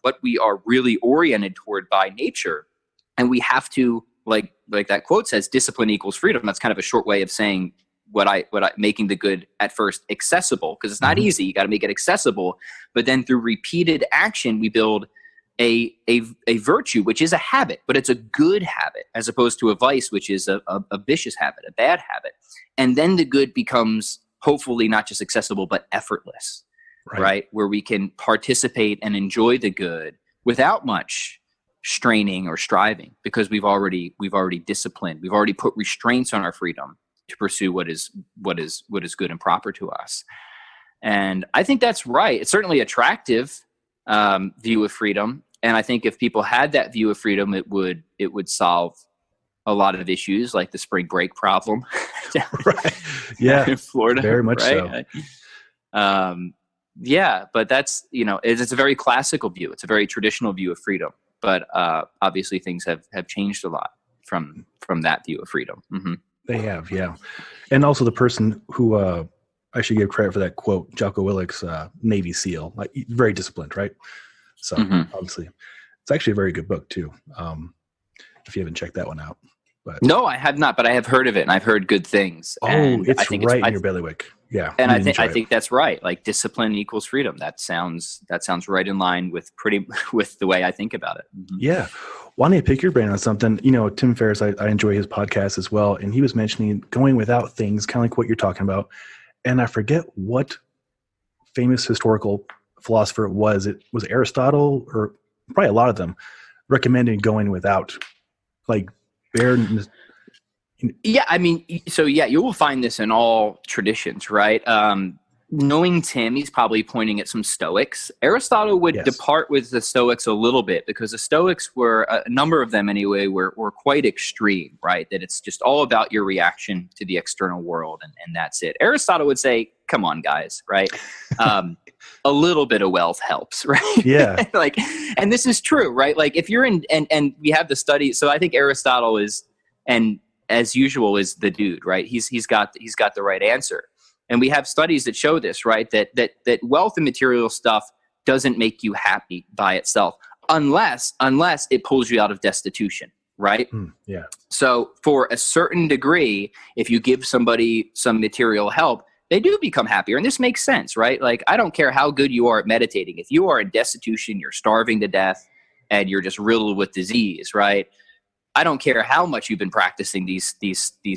what we are really oriented toward by nature. And we have to, like that quote says, discipline equals freedom. That's kind of a short way of saying making the good at first accessible, because it's not easy. You got to make it accessible. But then through repeated action, we build a virtue, which is a habit, but it's a good habit, as opposed to a vice, which is a vicious habit, a bad habit. And then the good becomes hopefully not just accessible, but effortless, right? Where we can participate and enjoy the good without much straining or striving, because we've already disciplined, we've already put restraints on our freedom to pursue what is good and proper to us. And I think that's right. It's certainly attractive view of freedom. And I think if people had that view of freedom, it would solve a lot of issues like the spring break problem.
Right. Yeah.
In Florida.
Very much so.
Yeah, but that's, it's a very classical view. It's a very traditional view of freedom. But obviously things have changed a lot from that view of freedom. Mm-hmm.
They have, yeah. And also the person who I should give credit for that quote, Jocko Willick's Navy SEAL, like very disciplined, right? So obviously it's actually a very good book too. If you haven't checked that one out. But
no, I have not, but I have heard of it and I've heard good things.
Oh,
and
it's right in your bailiwick. Yeah.
And I think that's right. Like discipline equals freedom. That sounds right in line with the way I think about it. Mm-hmm.
Yeah. Wanting to pick your brain on something, Tim Ferriss, I enjoy his podcast as well. And he was mentioning going without things, kind of like what you're talking about. And I forget what famous historical philosopher it was. It was Aristotle, or probably a lot of them, recommending going without, like, bare.
Yeah, I mean, you will find this in all traditions, right? Knowing Tim, he's probably pointing at some Stoics. Aristotle would depart with the Stoics a little bit, because the Stoics were, a number of them anyway, were quite extreme, right? That it's just all about your reaction to the external world, and that's it. Aristotle would say, come on, guys, right? A little bit of wealth helps, right?
Yeah.
And this is true, right? Like if you're in, and we have the study. So I think Aristotle is, and as usual, is the dude, right? He's got the right answer. And we have studies that show this, right? That wealth and material stuff doesn't make you happy by itself, unless it pulls you out of destitution, right?
Yeah.
So for a certain degree, if you give somebody some material help, they do become happier. And this makes sense, right? Like, I don't care how good you are at meditating. If you are in destitution, you're starving to death, and you're just riddled with disease, right? I don't care how much you've been practicing these the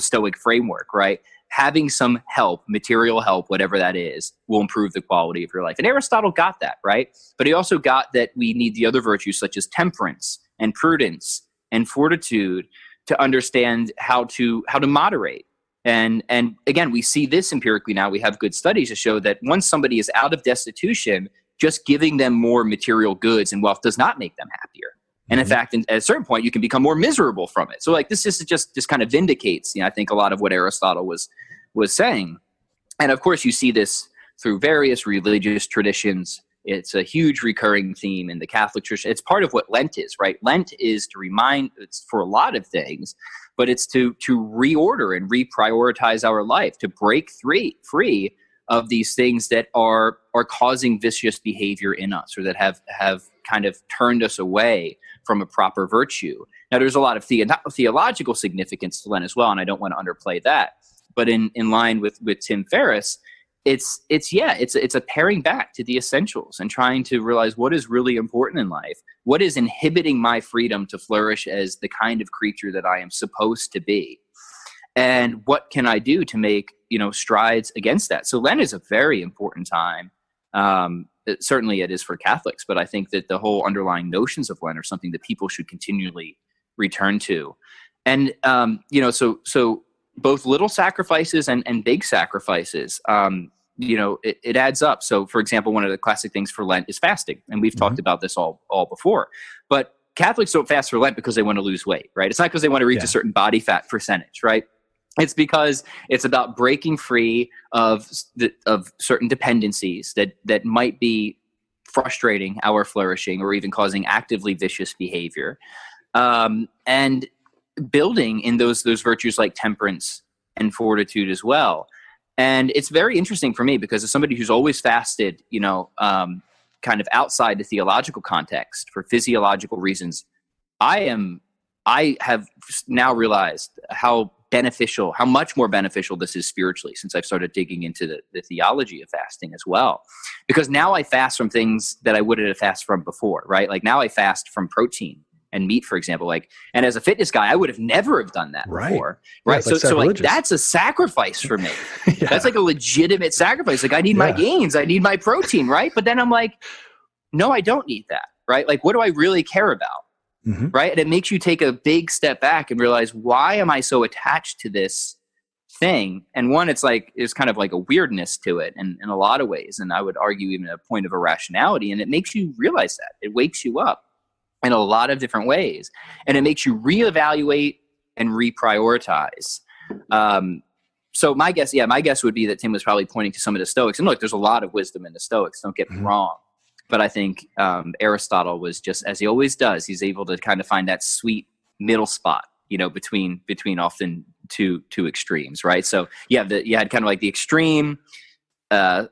Stoic framework, right? Having some help, material help, whatever that is, will improve the quality of your life. And Aristotle got that, right? But he also got that we need the other virtues such as temperance and prudence and fortitude to understand how to moderate. And again, we see this empirically now. We have good studies to show that once somebody is out of destitution, just giving them more material goods and wealth does not make them happier. And in fact, at a certain point, you can become more miserable from it. So like this is just kind of vindicates, I think, a lot of what Aristotle was saying. And of course, you see this through various religious traditions. It's a huge recurring theme in the Catholic Church. It's part of what Lent is, right? Lent is to remind, it's for a lot of things, but it's to reorder and reprioritize our life, to break free of these things that are causing vicious behavior in us, or that have kind of turned us away from a proper virtue. Now, there's a lot of theological significance to Lent as well, and I don't want to underplay that. But in line with Tim Ferriss, it's a paring back to the essentials and trying to realize what is really important in life, what is inhibiting my freedom to flourish as the kind of creature that I am supposed to be, and what can I do to make strides against that. So Lent is a very important time. Certainly it is for Catholics, but I think that the whole underlying notions of Lent are something that people should continually return to. And, so both little sacrifices and big sacrifices, it adds up. So for example, one of the classic things for Lent is fasting. And we've talked about this all before, but Catholics don't fast for Lent because they want to lose weight, right? It's not because they want to reach a certain body fat percentage, right? It's because it's about breaking free of certain dependencies that might be frustrating our flourishing or even causing actively vicious behavior, and building in those virtues like temperance and fortitude as well. And it's very interesting for me because as somebody who's always fasted, kind of outside the theological context for physiological reasons, I have now realized how much more beneficial this is spiritually since I've started digging into the theology of fasting as well. Because now I fast from things that I wouldn't have fasted from before, right? Like now I fast from protein and meat, for example. And as a fitness guy, I would have never have done that before, right?
Yeah,
so that's a sacrifice for me. Yeah. That's like a legitimate sacrifice. Like I need my gains, I need my protein, right? But then I'm like, no, I don't need that, right? Like what do I really care about? Mm-hmm. Right. And it makes you take a big step back and realize, why am I so attached to this thing? And one, it's kind of like a weirdness to it in a lot of ways. And I would argue even a point of irrationality. And it makes you realize that. It wakes you up in a lot of different ways. And it makes you reevaluate and reprioritize. So my guess would be that Tim was probably pointing to some of the Stoics. And look, there's a lot of wisdom in the Stoics. Don't get me wrong. But I think Aristotle was just, as he always does, he's able to kind of find that sweet middle spot, between often two extremes, right? So you had kind of like the extreme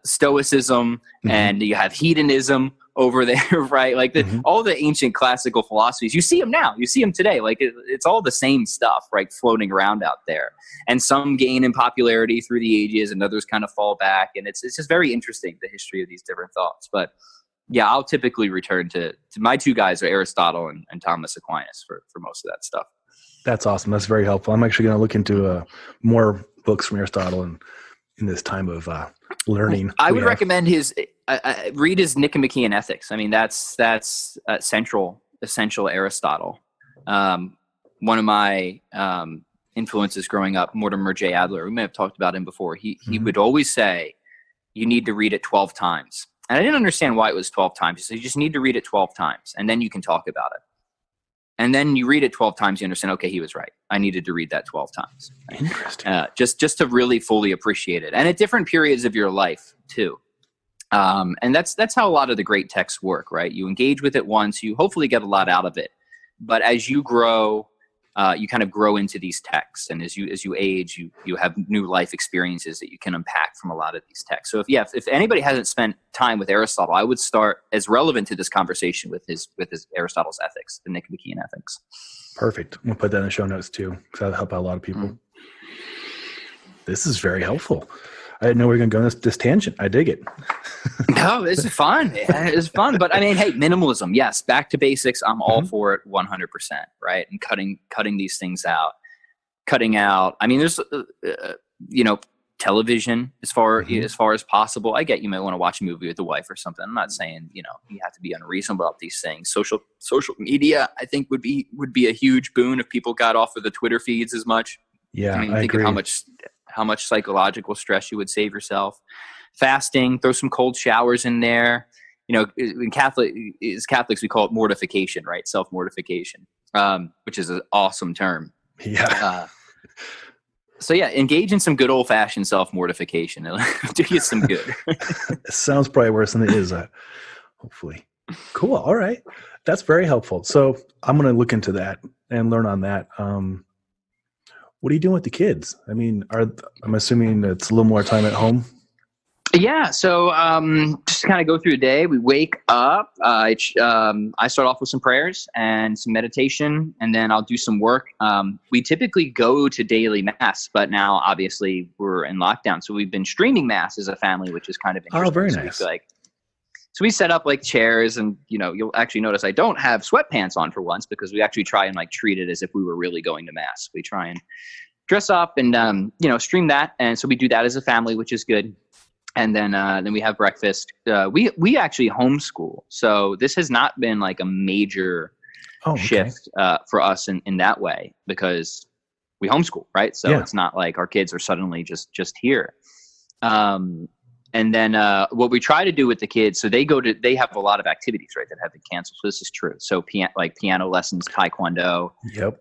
Stoicism, and you have hedonism over there, right? Like all the ancient classical philosophies, you see them now, you see them today. Like it's all the same stuff, right? Floating around out there, and some gain in popularity through the ages, and others kind of fall back. And it's just very interesting, the history of these different thoughts, but. Yeah, I'll typically return to my two guys are Aristotle and Thomas Aquinas for most of that stuff.
That's awesome. That's very helpful. I'm actually going to look into more books from Aristotle in this time of learning.
I would recommend read his Nicomachean Ethics. I mean, that's essential Aristotle. One of my influences growing up, Mortimer J. Adler, we may have talked about him before. He would always say, you need to read it 12 times. And I didn't understand why it was 12 times. So you just need to read it 12 times, and then you can talk about it. And then you read it 12 times, you understand, okay, he was right. I needed to read that 12 times.
Interesting.
Just to really fully appreciate it. And at different periods of your life, too. And that's how a lot of the great texts work, right? You engage with it once, you hopefully get a lot out of it. But as you grow, you kind of grow into these texts, and as you age, you have new life experiences that you can unpack from a lot of these texts. So if anybody hasn't spent time with Aristotle, I would start as relevant to this conversation with his Aristotle's Ethics, the Nicomachean Ethics.
Perfect. We'll put that in the show notes too, because that'll help out a lot of people. This is very helpful. I didn't know we were going to go on this tangent. I dig it.
No, this is fun. It's fun. But I mean, hey, minimalism. Yes. Back to basics. I'm all for it 100%. Right. And cutting these things out, I mean, there's, television as far as possible. I get you might want to watch a movie with the wife or something. I'm not saying, you have to be unreasonable about these things. Social media, I think would be a huge boon if people got off of the Twitter feeds as much.
Yeah.
I mean, think of how much psychological stress you would save yourself. Fasting, throw some cold showers in there. In Catholics, we call it mortification, right? Self-mortification, which is an awesome term.
Yeah.
So engage in some good old-fashioned self-mortification. It'll do you some good.
It sounds probably worse than it is, hopefully. Cool. All right. That's very helpful. So I'm going to look into that and learn on that. What are you doing with the kids? I mean, I'm assuming it's a little more time at home.
Yeah. So just kind of go through the day. We wake up. I start off with some prayers and some meditation, and then I'll do some work. We typically go to daily mass, but now obviously we're in lockdown, so we've been streaming mass as a family, which is kind of interesting.
Oh, very nice.
So we set up like chairs, and you'll actually notice I don't have sweatpants on for once, because we actually try and treat it as if we were really going to mass. We try and dress up and stream that, and so we do that as a family, which is good. And then we have breakfast. We actually homeschool, so this has not been like a major shift for us in that way, because we homeschool, right? So it's not like our kids are suddenly just here. And then what we try to do with the kids, so they have a lot of activities, right, that have been canceled. So this is true. So piano lessons, taekwondo.
Yep.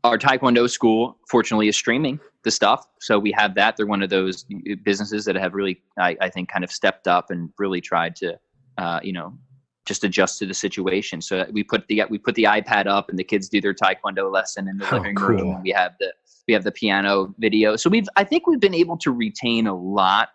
Our Taekwondo school, fortunately, is streaming the stuff. So we have that. They're one of those businesses that have really, I think, kind of stepped up and really tried to, just adjust to the situation. So we put the iPad up, and the kids do their Taekwondo lesson in the living room. And we have the piano video. So I think we've been able to retain a lot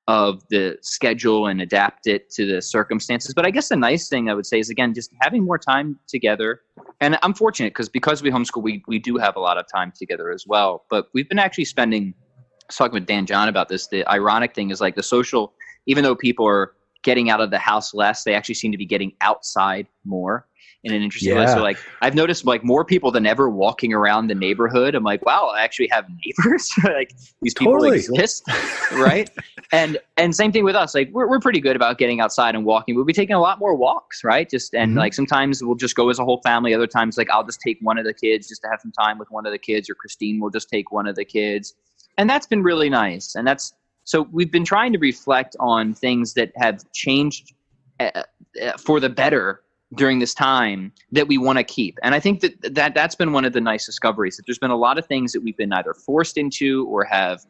of the schedule and adapt it to the circumstances. But I guess the nice thing I would say is, again, just having more time together. And I'm fortunate because we homeschool, we do have a lot of time together as well. But we've been actually spending, I was talking with Dan John about this, the ironic thing is like the social, even though people are getting out of the house less, they actually seem to be getting outside more in an interesting way. So like I've noticed like more people than ever walking around the neighborhood. I'm like, wow, I actually have neighbors. Like these people exist. Right. And same thing with us. Like we're pretty good about getting outside and walking. We'll be taking a lot more walks, right? Like sometimes we'll just go as a whole family. Other times, like I'll just take one of the kids just to have some time with one of the kids, or Christine will just take one of the kids. And that's been really nice. And so we've been trying to reflect on things that have changed for the better during this time that we want to keep. And I think that's been one of the nice discoveries, that there's been a lot of things that we've been either forced into or have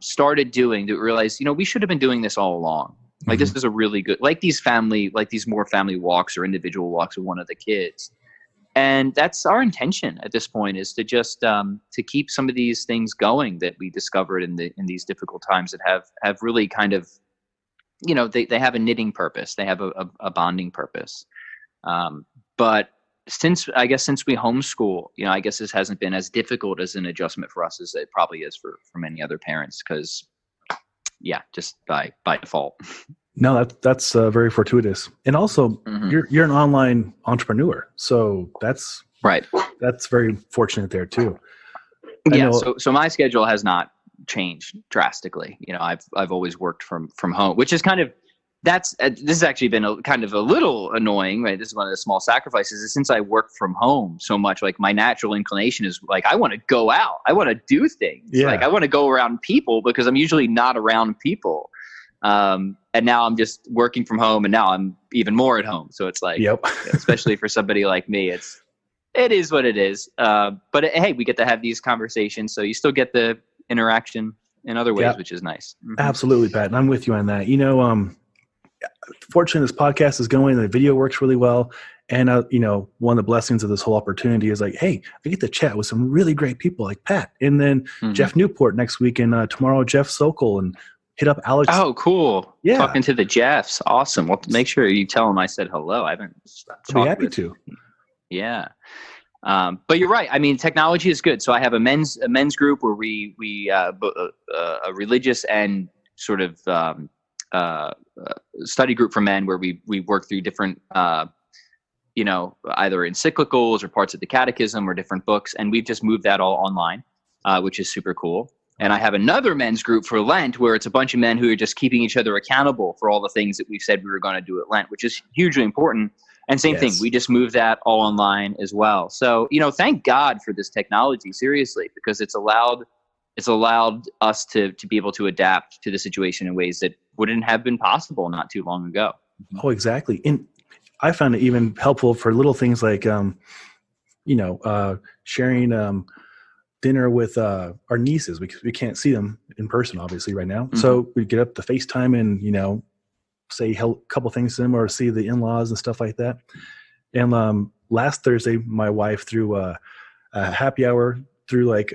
started doing that we realize, we should have been doing this all along. Like this is a really good, like these more family walks or individual walks with one of the kids. And that's our intention at this point, is to just to keep some of these things going that we discovered in these difficult times that have really kind of, they have a knitting purpose. They have a bonding purpose. But since we homeschool, I guess this hasn't been as difficult as an adjustment for us as it probably is for many other parents, because just by default.
No, that's very fortuitous. And also you're an online entrepreneur. So that's right. That's very fortunate there too.
So my schedule has not changed drastically. I've always worked from home, which is kind of, this has actually been kind of a little annoying, right? This is one of the small sacrifices, is since I work from home so much, like my natural inclination is like, I want to go out. I want to do things. Yeah. Like I want to go around people, because I'm usually not around people. And now I'm just working from home, and now I'm even more at home. So it's like, especially for somebody like me, it is what it is. But hey, we get to have these conversations, so you still get the interaction in other ways, which is nice.
Absolutely, Pat. And I'm with you on that. Fortunately, this podcast is going, the video works really well. And, one of the blessings of this whole opportunity is like, hey, I get to chat with some really great people like Pat. And then Jeff Newport next week, and tomorrow, Jeff Sokol, and hit up Aleks.
Oh, cool. Yeah. Talking to the Jeffs. Awesome. Well, make sure you tell them I said hello. I haven't talked.
I'll be happy to.
Yeah. But you're right. I mean, technology is good. So I have a men's group where we a religious and sort of study group for men, where we work through different, either encyclicals or parts of the catechism or different books. And we've just moved that all online, which is super cool. And I have another men's group for Lent, where it's a bunch of men who are just keeping each other accountable for all the things that we've said we were going to do at Lent, which is hugely important. And same thing, we just moved that all online as well. So, thank God for this technology, seriously, because it's allowed us to be able to adapt to the situation in ways that wouldn't have been possible not too long ago.
Oh, exactly. And I found it even helpful for little things like, sharing dinner with our nieces, because we can't see them in person, obviously, right now. So we get up to FaceTime and, say a couple things to them, or see the in-laws and stuff like that. And last Thursday, my wife threw a happy hour through like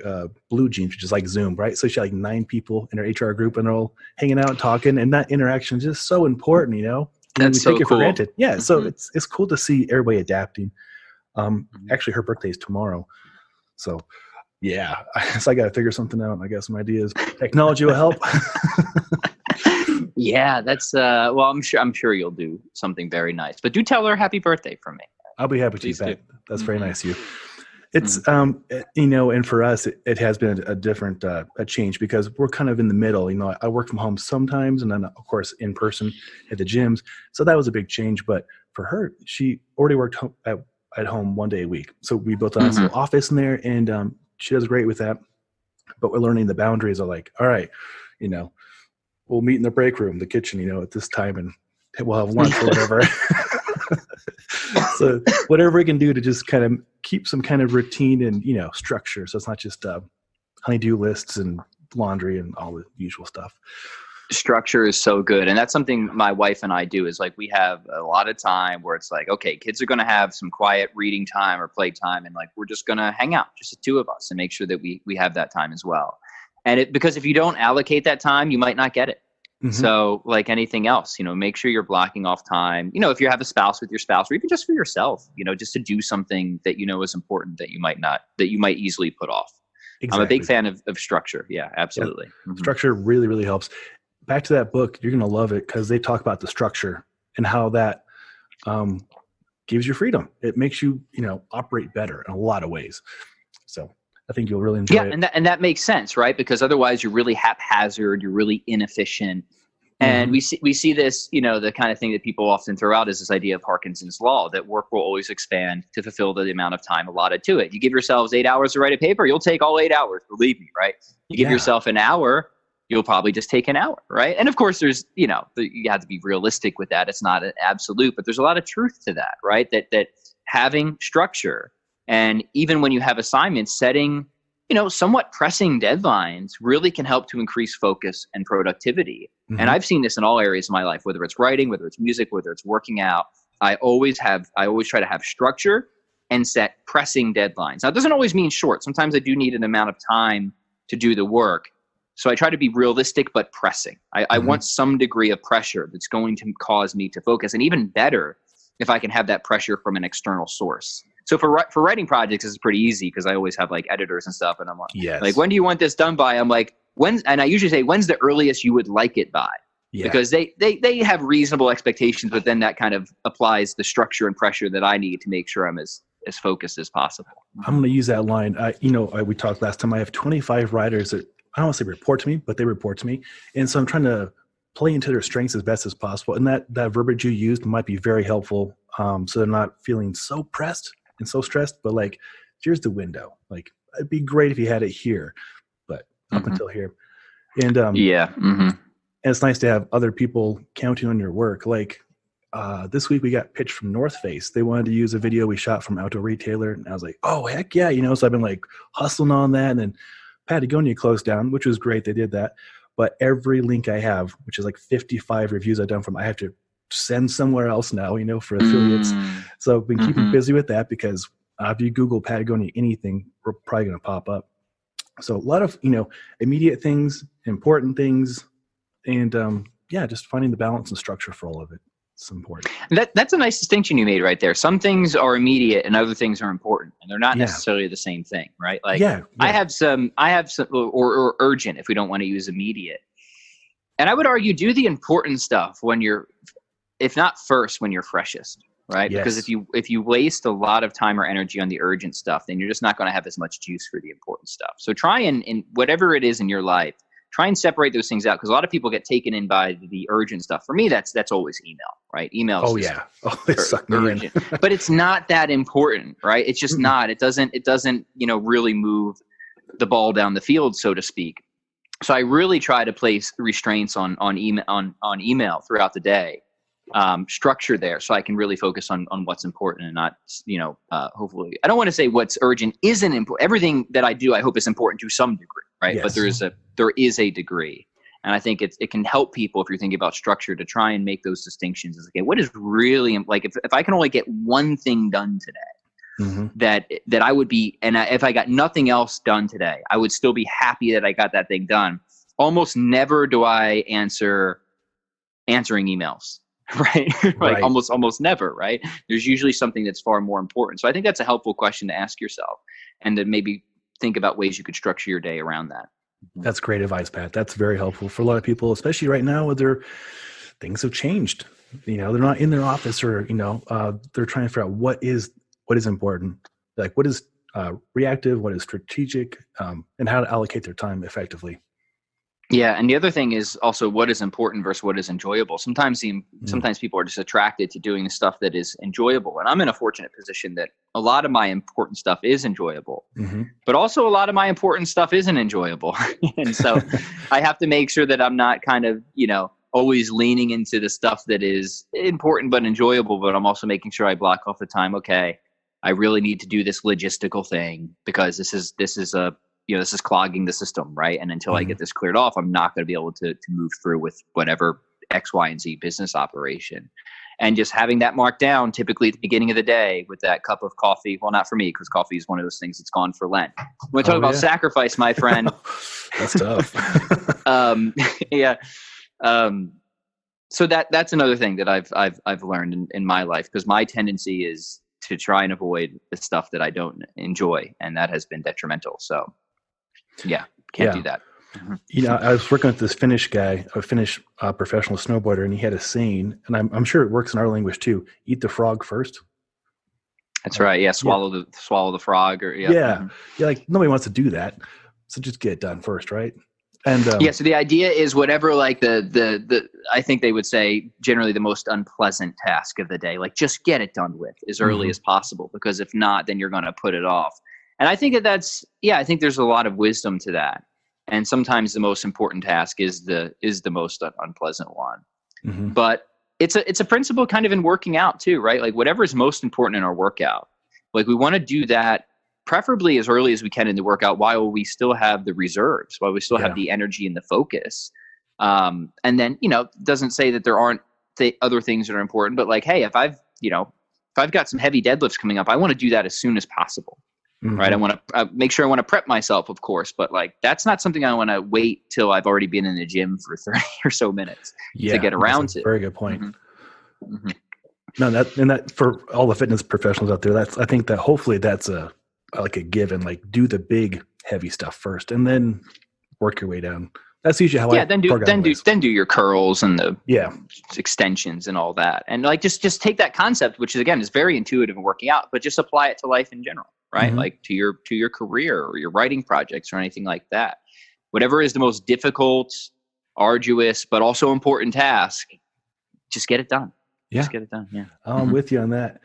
Blue Jeans, which is like Zoom, right? So she had like 9 people in her HR group, and they're all hanging out and talking, and that interaction is just so important, And
that's
we take it
cool.
for granted. Yeah. So it's cool to see everybody adapting. Actually, her birthday is tomorrow. So yeah, so I got to figure something out. I got some ideas. Technology will help.
Yeah, that's well, I'm sure you'll do something very nice. But do tell her happy birthday from me.
I'll be happy to. That's very nice of you. It's and for us, it has been a different a change, because we're kind of in the middle. I work from home sometimes, and then of course in person at the gyms. So that was a big change. But for her, she already worked at home 1 day a week. So we built a nice little office in there, and she does great with that. But we're learning the boundaries of like, all right, we'll meet in the break room, the kitchen, at this time, and we'll have lunch or whatever. So whatever we can do to just kind of keep some kind of routine and, structure. So it's not just honey-do lists and laundry and all the usual stuff.
Structure is so good. And that's something my wife and I do is like, we have a lot of time where it's like, okay, kids are going to have some quiet reading time or play time. And like, we're just going to hang out, just the two of us, and make sure that we have that time as well. And because if you don't allocate that time, you might not get it. Mm-hmm. So like anything else, make sure you're blocking off time, if you have a spouse, with your spouse, or even just for yourself, just to do something that is important that you might easily put off. Exactly. I'm a big fan of structure. Yeah, absolutely.
Yep. Mm-hmm. Structure really, really helps. Back to that book, you're going to love it because they talk about the structure and how that gives you freedom. It makes you, operate better in a lot of ways. So I think you'll really enjoy it.
And that makes sense, right? Because otherwise you're really haphazard, you're really inefficient. And we see this, the kind of thing that people often throw out is this idea of Parkinson's law, that work will always expand to fulfill the amount of time allotted to it. You give yourselves 8 hours to write a paper, you'll take all 8 hours, believe me, right? You give yourself an hour, you'll probably just take an hour, right? And of course there's, you have to be realistic with that. It's not an absolute, but there's a lot of truth to that, right? That having structure, and even when you have assignments, setting, somewhat pressing deadlines really can help to increase focus and productivity. Mm-hmm. And I've seen this in all areas of my life, whether it's writing, whether it's music, whether it's working out. I always try to have structure and set pressing deadlines. Now, it doesn't always mean short. Sometimes I do need an amount of time to do the work. So I try to be realistic, but pressing. I want some degree of pressure that's going to cause me to focus. And even better, if I can have that pressure from an external source. So for writing projects, it's pretty easy because I always have like editors and stuff. And I'm like, like, when do you want this done by? I'm like, and I usually say, when's the earliest you would like it by? Yeah. Because they have reasonable expectations, but then that kind of applies the structure and pressure that I need to make sure I'm as focused as possible.
I'm going to use that line. We talked last time, I have 25 writers that, I don't want to say report to me, but they report to me. And so I'm trying to play into their strengths as best as possible. And that verbiage you used might be very helpful. So they're not feeling so pressed and so stressed, but like, here's the window. Like, it'd be great if you had it here, but up until here. And and it's nice to have other people counting on your work. Like this week we got pitched from North Face. They wanted to use a video we shot from Outdoor Retailer. And I was like, oh, heck yeah. So I've been like hustling on that. And then Patagonia closed down, which was great. They did that. But every link I have, which is like 55 reviews I've done from, I have to send somewhere else now, for affiliates. So I've been keeping busy with that because if you Google Patagonia anything, we're probably going to pop up. So a lot of, immediate things, important things, and just finding the balance and structure for all of it. It's important.
That's a nice distinction you made right there. Some things are immediate and other things are important, and they're not necessarily the same thing, right? Like I have some or urgent, if we don't want to use immediate. And I would argue do the important stuff when you're, if not first, when you're freshest, right? Yes. Because if you waste a lot of time or energy on the urgent stuff, then you're just not going to have as much juice for the important stuff. So try and whatever it is in your life, try and separate those things out, because a lot of people get taken in by the urgent stuff. For me, that's always email, right? Email.
Oh yeah, it's urgent,
but it's not that important, right? It's just not. It doesn't really move the ball down the field, so to speak. So I really try to place restraints on email throughout the day, structure there, so I can really focus on what's important and not hopefully. I don't want to say what's urgent isn't important. Everything that I do, I hope, is important to some degree. Right. Yes. But there is a degree. And I think it can help people, if you're thinking about structure, to try and make those distinctions. Is okay, what is really like, if I can only get one thing done today, that I would be, and if I got nothing else done today, I would still be happy that I got that thing done. Almost never do I answering emails. Right. Like almost never. Right. There's usually something that's far more important. So I think that's a helpful question to ask yourself, and to maybe think about ways you could structure your day around that.
That's great advice, Pat. That's very helpful for a lot of people, especially right now where things have changed. They're not in their office, or, they're trying to figure out what is important, like what is reactive, what is strategic, and how to allocate their time effectively.
Yeah. And the other thing is also what is important versus what is enjoyable. Sometimes people are just attracted to doing the stuff that is enjoyable. And I'm in a fortunate position that a lot of my important stuff is enjoyable, but also a lot of my important stuff isn't enjoyable. And so I have to make sure that I'm not kind of, always leaning into the stuff that is important but enjoyable, but I'm also making sure I block off the time. Okay, I really need to do this logistical thing because this is clogging the system, right? And until I get this cleared off, I'm not going to be able to move through with whatever X, Y, and Z business operation. And just having that marked down, typically at the beginning of the day with that cup of coffee. Well, not for me, because coffee is one of those things that's gone for Lent. When we talk about sacrifice, my friend.
That's tough.
So that's another thing that I've learned in my life, because my tendency is to try and avoid the stuff that I don't enjoy, and that has been detrimental. So, can't do that.
I was working with this Finnish guy, a Finnish professional snowboarder, and he had a saying, and I'm sure it works in our language too: "Eat the frog first."
That's right. Yeah, swallow the frog, or
like nobody wants to do that, so just get it done first, right? And
so the idea is whatever, like the I think they would say generally the most unpleasant task of the day, like just get it done with as early as possible, because if not, then you're going to put it off. And I think I think there's a lot of wisdom to that. And sometimes the most important task is the most unpleasant one. But it's a principle kind of in working out too, right? Like whatever is most important in our workout, like we want to do that preferably as early as we can in the workout, while we still have the reserves, while we still have the energy and the focus. And then, doesn't say that there aren't other things that are important, but like, hey, if I've got some heavy deadlifts coming up, I want to do that as soon as possible. Right. I want to make sure I want to prep myself, of course, but like, that's not something I want to wait till I've already been in the gym for 30 or so minutes to get around to.
Very good point. No, that for all the fitness professionals out there, I think that hopefully that's a given, like do the big heavy stuff first and then work your way down. That's usually how
then do your curls and the extensions and all that. And like, just take that concept, which is, again, is very intuitive in working out, but just apply it to life in general, right? Like to your career or your writing projects or anything like that. Whatever is the most difficult, arduous, but also important task, just get it done.
Yeah.
Just get it done. Yeah.
I'm with you on that.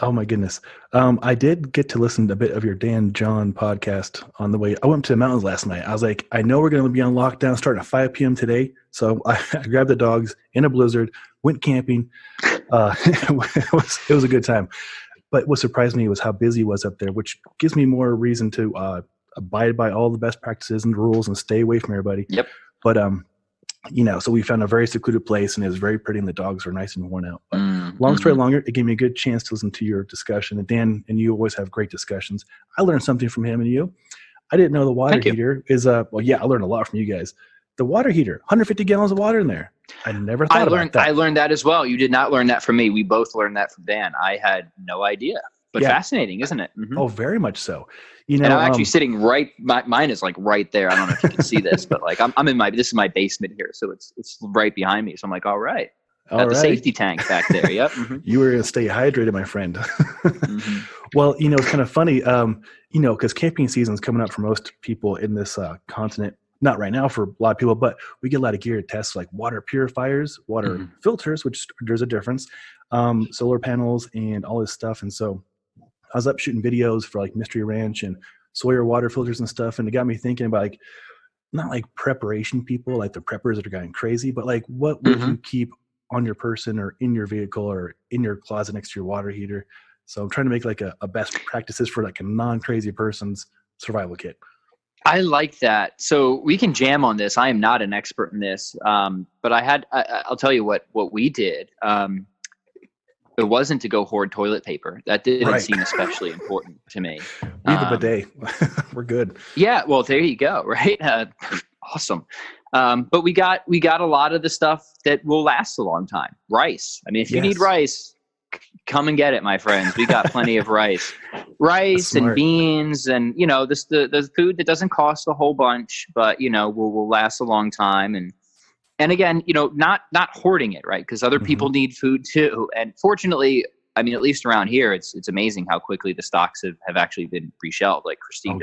Oh my goodness. I did get to listen to a bit of your Dan John podcast on the way. I went to the mountains last night. I was like, I know we're going to be on lockdown starting at 5 p.m. today. So I grabbed the dogs in a blizzard, went camping. It was a good time. But what surprised me was how busy it was up there, which gives me more reason to abide by all the best practices and rules and stay away from everybody.
Yep.
But so we found a very secluded place, and it was very pretty, and the dogs were nice and worn out. But long story longer, it gave me a good chance to listen to your discussion. And Dan and you always have great discussions. I learned something from him and you. I didn't know the water heater is I learned a lot from you guys. The water heater, 150 gallons of water in there. I never thought about that.
I learned that as well. You did not learn that from me. We both learned that from Dan. I had no idea. But fascinating, isn't it?
Oh, very much so.
And I'm actually sitting right. Mine is like right there. I don't know if you can see this, but like I'm in this is my basement here, so it's right behind me. So I'm like, all right, got the safety tank back there. Yep.
You were gonna stay hydrated, my friend. Well, it's kind of funny, because camping season is coming up for most people in this continent. Not right now for a lot of people, but we get a lot of gear to test, like water purifiers, water filters, which there's a difference, solar panels, and all this stuff. And so I was up shooting videos for like Mystery Ranch and Sawyer water filters and stuff. And it got me thinking about like, not like preparation people, like the preppers that are going crazy, but like what would you keep on your person or in your vehicle or in your closet next to your water heater? So I'm trying to make like a best practices for like a non-crazy person's survival kit.
I like that. So we can jam on this. I am not an expert in this, but I'll tell you what we did. It wasn't to go hoard toilet paper. That didn't seem especially important to me.
We have a bidet. We're good.
Yeah. Well, there you go. Right. Awesome. But we got a lot of the stuff that will last a long time. Rice. I mean, if you need rice, come and get it, my friends. We got plenty of rice and beans, and the food that doesn't cost a whole bunch, but will last a long time. And again, not hoarding it, right? Because other people need food too. And fortunately, I mean, at least around here, it's amazing how quickly the stocks have actually been pre-shelved. Like Christine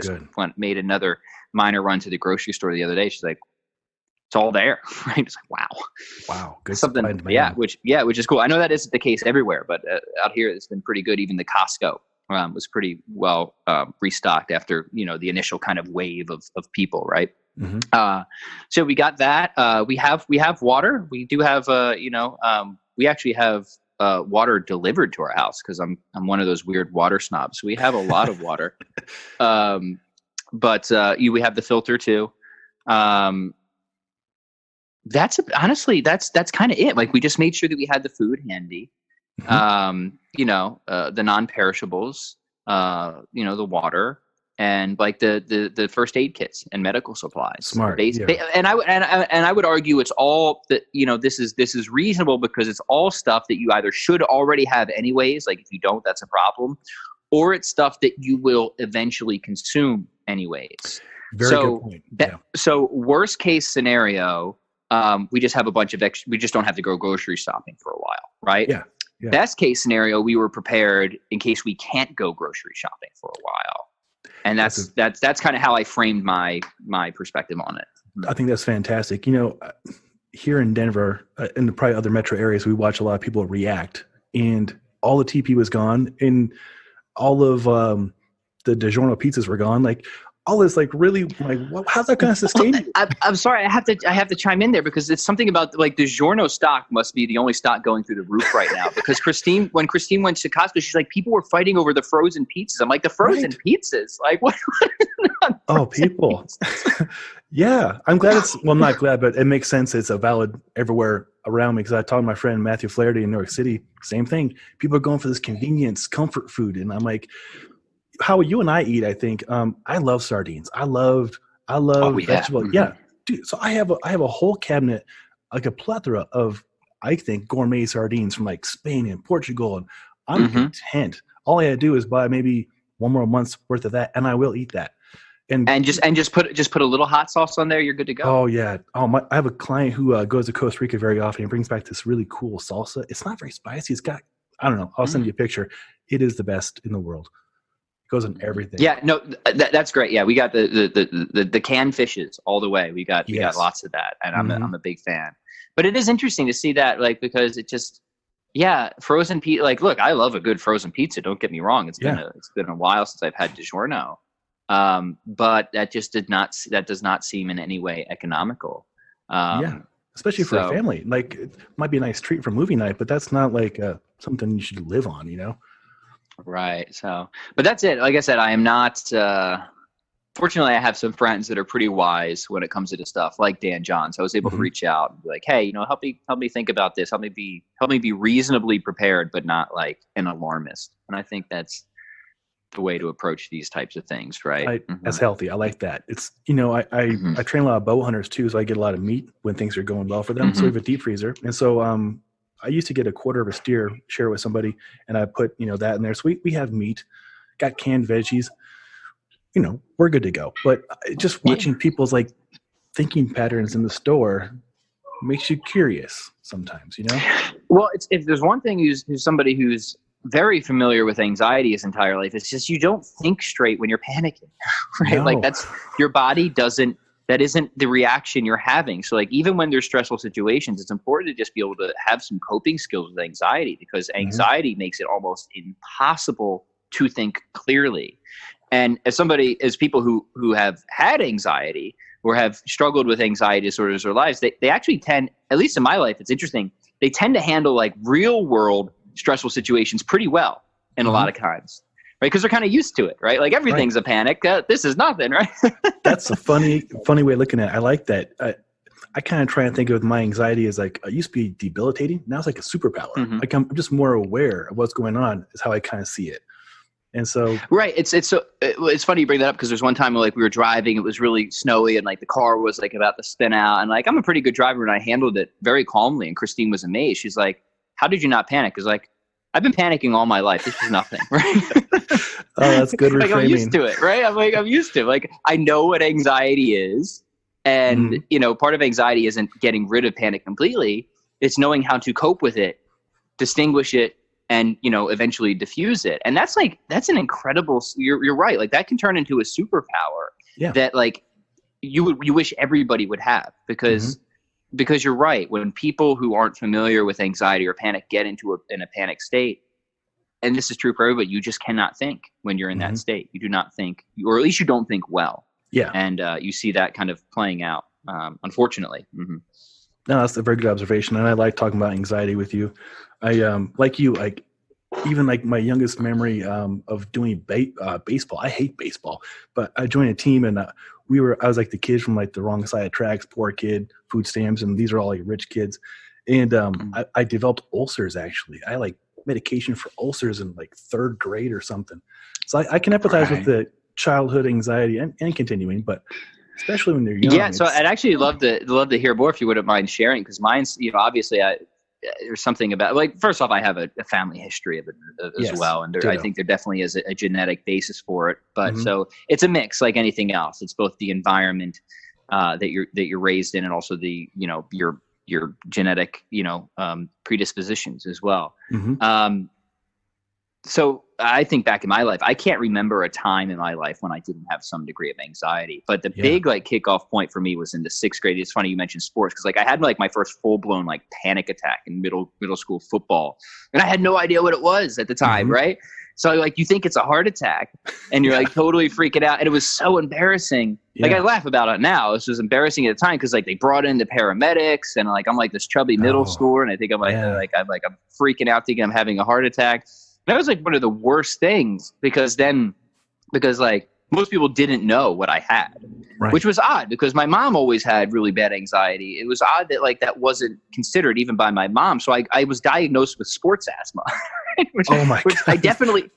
made another minor run to the grocery store the other day. She's like, it's all there, right? It's like, wow,
good
something, which is cool. I know that isn't the case everywhere, but out here it's been pretty good. Even the Costco was pretty well restocked after the initial kind of wave of people, right? So we got that. We have water. We do have, we actually have water delivered to our house because I'm one of those weird water snobs. So we have a lot of water. But we have the filter too. That's honestly, that's kind of it. Like we just made sure that we had the food handy. The non-perishables, the water, and like the first aid kits and medical supplies.
Smart.
And I would argue it's all that, this is reasonable because it's all stuff that you either should already have anyways. Like if you don't, that's a problem, or it's stuff that you will eventually consume anyways.
Very good point.
So worst case scenario, we just have a bunch of extra, we just don't have to go grocery shopping for a while. Right.
Yeah.
Best case scenario, we were prepared in case we can't go grocery shopping for a while. And that's kind of how I framed my perspective on it.
I think that's fantastic. Here in Denver, and probably other metro areas, we watch a lot of people react, and all the TP was gone, and all of the DiGiorno pizzas were gone. Like all this, like really, like how's that going to sustain you?
I'm sorry, I have to chime in there because it's something about like DiGiorno stock must be the only stock going through the roof right now. Because when Christine went to Costco, she's like, people were fighting over the frozen pizzas. I'm like, the frozen pizzas, like what?
Oh, people. Yeah, I'm glad I'm not glad, but it makes sense. It's a valid everywhere around me because I talked to my friend Matthew Flaherty in New York City. Same thing. People are going for this convenience, comfort food, and I'm like, how you and I eat, I think. I love sardines. I love vegetable. Mm-hmm. Yeah, dude. So I have a whole cabinet, like a plethora of, I think, gourmet sardines from like Spain and Portugal, and I'm content. All I had to do is buy maybe one more month's worth of that, and I will eat that. And just put a little hot sauce on there. You're good to go. Oh yeah. I have a client who goes to Costa Rica very often and brings back this really cool salsa. It's not very spicy. It's got, I don't know. I'll send you a picture. It is the best in the world. Goes on everything.
Yeah, no, that's great. Yeah, we got the canned fishes all the way. We got lots of that, and I'm a big fan. But it is interesting to see that, like, because it just, frozen pizza. Like, look, I love a good frozen pizza. Don't get me wrong. It's been a while since I've had DiGiorno, but that does not seem in any way economical.
Especially for a family. Like, it might be a nice treat for movie night, but that's not like something you should live on,
Right. So, but that's it. Like I said, I am not, fortunately I have some friends that are pretty wise when it comes to this stuff, like Dan Johns. I was able to reach out and be like, hey, help me think about this. Help me be reasonably prepared, but not like an alarmist. And I think that's the way to approach these types of things. Right.
That's healthy. I like that. It's, I train a lot of bow hunters too. So I get a lot of meat when things are going well for them. So we have a deep freezer. And so, I used to get a quarter of a steer, share it with somebody, and I put, that in there. So we have meat, got canned veggies, we're good to go. But just watching people's like thinking patterns in the store makes you curious sometimes,
Well, if there's one thing who's somebody who's very familiar with anxiety his entire life, it's just you don't think straight when you're panicking, right? No. Like that's your body doesn't. That isn't the reaction you're having. So like, even when there's stressful situations, it's important to just be able to have some coping skills with anxiety, because anxiety makes it almost impossible to think clearly. And as people who have had anxiety or have struggled with anxiety disorders in their lives, they actually tend, at least in my life, it's interesting, they tend to handle like real world stressful situations pretty well in a lot of times. Right, because they're kind of used to it, right? Like everything's a panic. This is nothing, right?
That's a funny way of looking at it. I like that. I kind of try and think of my anxiety as like, it used to be debilitating. Now it's like a superpower. Like I'm just more aware of what's going on is how I kind of see it. And so,
right. It's funny you bring that up because there's one time like we were driving, it was really snowy and like the car was like about to spin out. And like, I'm a pretty good driver and I handled it very calmly. And Christine was amazed. She's like, how did you not panic? Because like, I've been panicking all my life. This is nothing, right?
Oh, that's good reframing.
Like I'm used to it, right? I'm used to it. Like I know what anxiety is. And, part of anxiety isn't getting rid of panic completely. It's knowing how to cope with it, distinguish it, and, eventually diffuse it. And that's an incredible, you're right. Like that can turn into a superpower that like you wish everybody would have because you're right. When people who aren't familiar with anxiety or panic get in a panic state, and this is true for everybody, you just cannot think when you're in that state. You do not think, or at least you don't think well.
Yeah.
And you see that kind of playing out, unfortunately.
No, that's a very good observation. And I like talking about anxiety with you. I, like you, like even like my youngest memory of doing baseball. I hate baseball, but I joined a team and I was like the kid from like the wrong side of tracks, poor kid, food stamps, and these are all like rich kids. And I developed ulcers actually. I like medication for ulcers in like third grade or something. So I can empathize with the childhood anxiety and continuing, but especially when they're young.
Yeah, so I'd actually love to hear more if you wouldn't mind sharing, because mine's, obviously there's something about, like, first off, I have a family history of it as well, and I think there definitely is a genetic basis for it. But so it's a mix, like anything else. It's both the environment that you're raised in, and also the your genetic predispositions as well. So I think back in my life, I can't remember a time in my life when I didn't have some degree of anxiety. But the big like kickoff point for me was in the 6th grade. It's funny you mentioned sports, because like I had like my first full blown like panic attack in middle school football, and I had no idea what it was at the time, right? So like you think it's a heart attack, and you're like totally freaking out, and it was so embarrassing. Like I laugh about it now. This was embarrassing at the time because like they brought in the paramedics, and like I'm like this chubby middle schooler, and I think I'm I'm freaking out thinking I'm having a heart attack. That was like one of the worst things because like most people didn't know what I had, which was odd because my mom always had really bad anxiety. It was odd that like that wasn't considered even by my mom. So I was diagnosed with sports asthma, which I definitely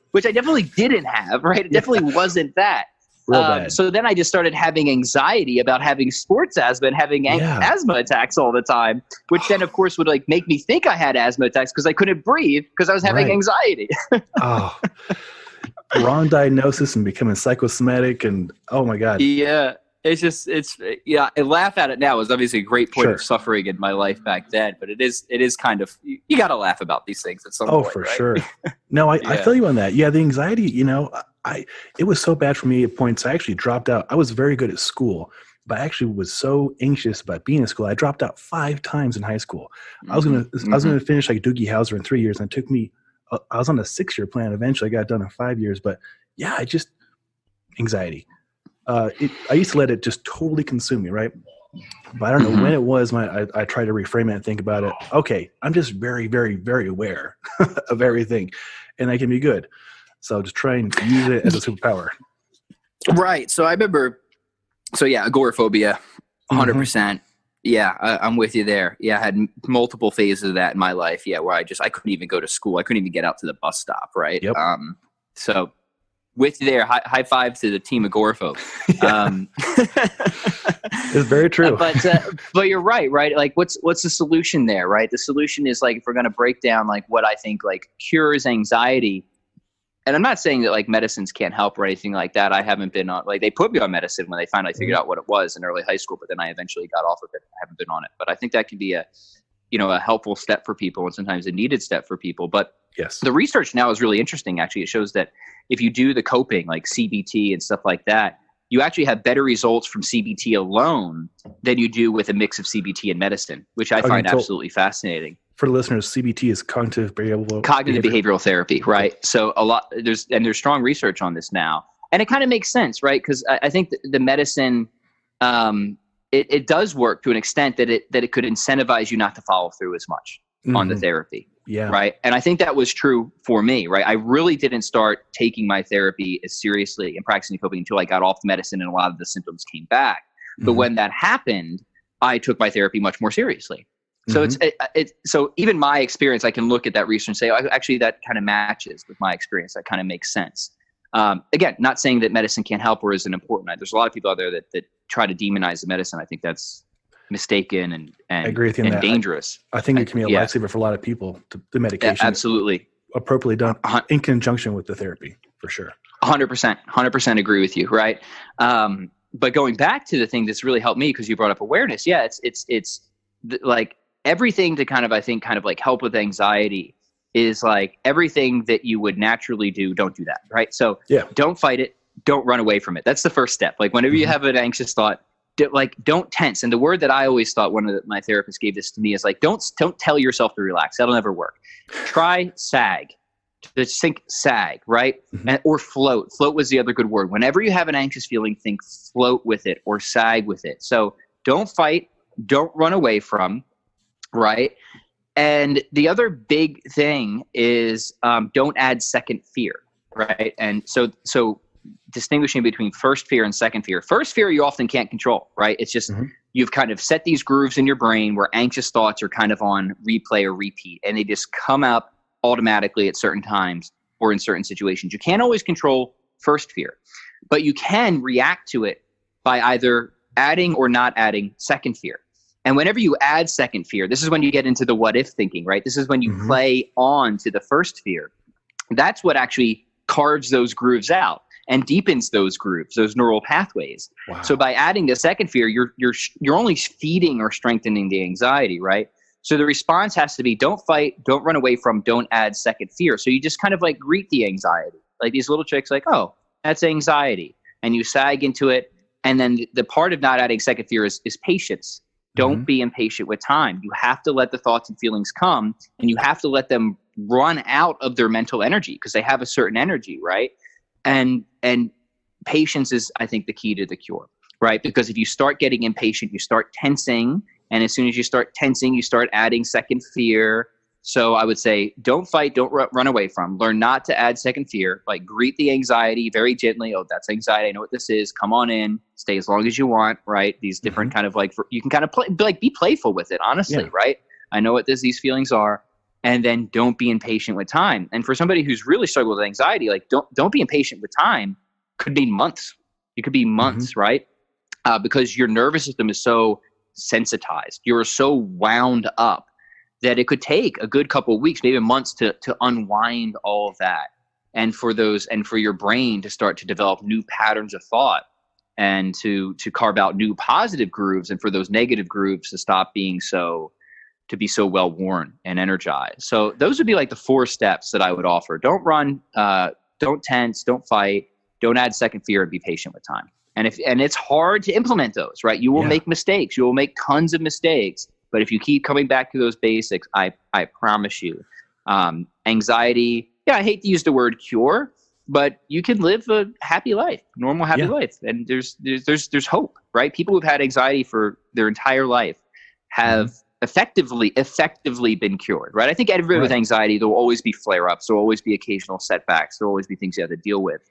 didn't have, right? It definitely wasn't that. So then I just started having anxiety about having sports asthma and having asthma attacks all the time, which then of course would like make me think I had asthma attacks because I couldn't breathe because I was having anxiety.
Wrong diagnosis and becoming psychosomatic, and oh my God.
Yeah. I laugh at it now. It was obviously a great point of suffering in my life back then, but it is kind of, you got to laugh about these things at some point.
Oh, for sure. No, I feel you on that. Yeah. The anxiety, it was so bad for me at points. I actually dropped out. I was very good at school, but I actually was so anxious about being in school. I dropped out 5 times in high school. I was going to finish like Doogie Howser in 3 years, and it took me, I was on a 6-year plan. Eventually I got done in 5 years, but yeah, anxiety. I used to let it just totally consume me, right? But I don't know when it was when I tried to reframe it and think about it. Okay, I'm just very, very, very aware of everything, and that can be good. So just try and use it as a superpower.
Right. So I remember, agoraphobia, 100%. Yeah, I'm with you there. Yeah, I had multiple phases of that in my life. Yeah, where I couldn't even go to school. I couldn't even get out to the bus stop, right?
Yep.
So with you there, high five to the team agoraphobes.
It's very true.
But you're right? Like what's the solution there, right? The solution is like, if we're going to break down like what I think like cures anxiety, and I'm not saying that like medicines can't help or anything like that. I haven't been on, like they put me on medicine when they finally figured out what it was in early high school, but then I eventually got off of it. I haven't been on it, but I think that can be a helpful step for people, and sometimes a needed step for people. But the research now is really interesting. Actually, it shows that if you do the coping, like CBT and stuff like that, you actually have better results from CBT alone than you do with a mix of CBT and medicine, which I find absolutely fascinating.
For the listeners, CBT is cognitive behavioral
therapy, right? So there's strong research on this now, and it kind of makes sense, right? Because I think the medicine, it does work to an extent that it could incentivize you not to follow through as much on the therapy, right? And I think that was true for me, right? I really didn't start taking my therapy as seriously and practicing coping until I got off the medicine and a lot of the symptoms came back. But when that happened, I took my therapy much more seriously. So so even my experience, I can look at that research and say, oh, actually, that kind of matches with my experience. That kind of makes sense. Again, not saying that medicine can't help or isn't important. There's a lot of people out there that try to demonize the medicine. I think that's mistaken and
I agree with you on that.
Dangerous.
I think it can be a lifesaver for a lot of people, the medication.
Absolutely.
Appropriately done in conjunction with the therapy, for sure.
100% agree with you, right? But going back to the thing that's really helped me, because you brought up awareness. Yeah, it's like everything to kind of like help with anxiety is like everything that you would naturally do. Don't do that. Right. So don't fight it. Don't run away from it. That's the first step. Like whenever you have an anxious thought, don't tense. And the word that I always thought my therapist gave this to me is like, don't tell yourself to relax. That'll never work. Try sag. Just think sag, right? Or float. Float was the other good word. Whenever you have an anxious feeling, think float with it or sag with it. So don't fight, don't run away from, right? And the other big thing is don't add second fear, right? And so distinguishing between first fear and second fear. First fear you often can't control, right? It's just you've kind of set these grooves in your brain where anxious thoughts are kind of on replay or repeat, and they just come up automatically at certain times or in certain situations. You can't always control first fear, but you can react to it by either adding or not adding second fear. And whenever you add second fear, this is when you get into the what if thinking, right? This is when you play on to the first fear. That's what actually carves those grooves out and deepens those grooves, those neural pathways. Wow. So by adding the second fear, you're only feeding or strengthening the anxiety, right? So the response has to be don't fight, don't run away from, don't add second fear. So you just kind of like greet the anxiety. Like these little tricks like, oh, that's anxiety. And you sag into it. And then the part of not adding second fear is patience. Don't be impatient with time. You have to let the thoughts and feelings come, and you have to let them run out of their mental energy because they have a certain energy, right? And patience is, I think, the key to the cure, right? Because if you start getting impatient, you start tensing. And as soon as you start tensing, you start adding second fear. So I would say, don't fight, don't run away from. Learn not to add second fear. Like greet the anxiety very gently. Oh, that's anxiety. I know what this is. Come on in. Stay as long as you want. Right? These different kind of like you can kind of be playful with it. Honestly, right? I know what these feelings are. And then don't be impatient with time. And for somebody who's really struggled with anxiety, like don't be impatient with time. Could be months. It could be months, right? Because your nervous system is so sensitized. You're so wound up that it could take a good couple of weeks, maybe months to unwind all of that. And for your brain to start to develop new patterns of thought and to carve out new positive grooves, and for those negative grooves to stop being to be so well worn and energized. So those would be like the 4 steps that I would offer. Don't run, don't tense, don't fight, don't add second fear, and be patient with time. And it's hard to implement those, right? You will make mistakes. You will make tons of mistakes. But if you keep coming back to those basics, I promise you, anxiety, I hate to use the word cure, but you can live a happy life, normal happy life. And there's hope, right? People who've had anxiety for their entire life have effectively been cured, right? I think everybody with anxiety, there will always be flare-ups. There will always be occasional setbacks. There will always be things you have to deal with.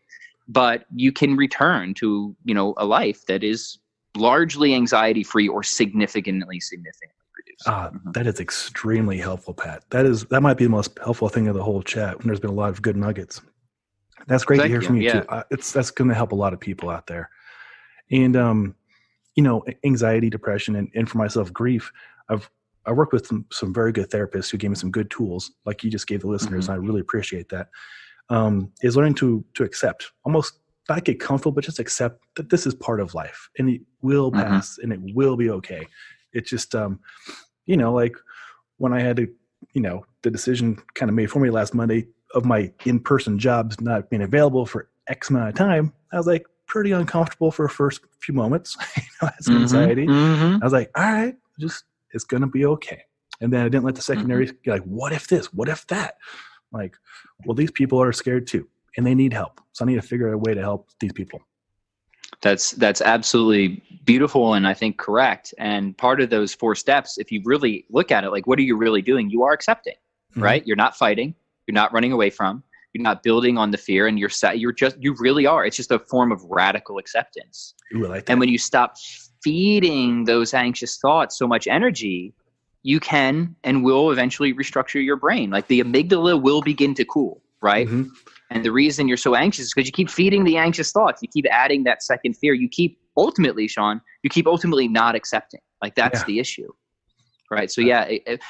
But you can return to, a life that is largely anxiety-free or significantly reduced.
That is extremely helpful, Pat. That might be the most helpful thing of the whole chat. And there's been a lot of good nuggets. That's great to hear from you too. That's going to help a lot of people out there. And anxiety, depression, and for myself, grief. I worked with some very good therapists who gave me some good tools, like you just gave the listeners. And I really appreciate that. Is learning to accept, almost not get comfortable, but just accept that this is part of life and it will pass and it will be okay. It's just, like when I had to, the decision kind of made for me last Monday of my in-person jobs not being available for X amount of time, I was like pretty uncomfortable for the first few moments. I had some anxiety. I was like, all right, it's going to be okay. And then I didn't let the secondary get like, what if this, what if that? Like, well, these people are scared too, and they need help. So I need to figure out a way to help these people.
That's absolutely beautiful, and I think correct. And part of those 4 steps, if you really look at it, like, what are you really doing? You are accepting, right? You're not fighting. You're not running away from. You're not building on the fear, and you really are. It's just a form of radical acceptance. Ooh, I like that. And when you stop feeding those anxious thoughts so much energy, you can and will eventually restructure your brain. Like the amygdala will begin to cool, right? And the reason you're so anxious is because you keep feeding the anxious thoughts. You keep adding that second fear. You keep ultimately not accepting. Like that's the issue, right? So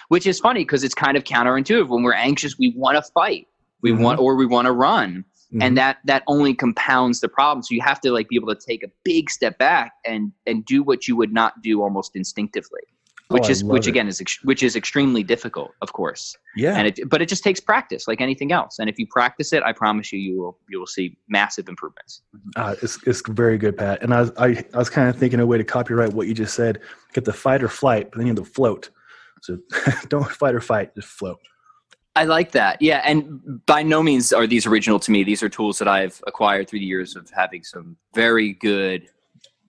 which is funny because it's kind of counterintuitive. When we're anxious, we want to fight. We want to run. And that only compounds the problem. So you have to be able to take a big step back and do what you would not do almost instinctively. Which is extremely difficult, of course. Yeah. But it just takes practice, like anything else. And if you practice it, I promise you will see massive improvements.
It's very good, Pat. And I was kind of thinking a way to copyright what you just said. Get the fight or flight, but then you have to float. So don't fight or fight, just float.
I like that. Yeah. And by no means are these original to me. These are tools that I've acquired through the years of having some very good,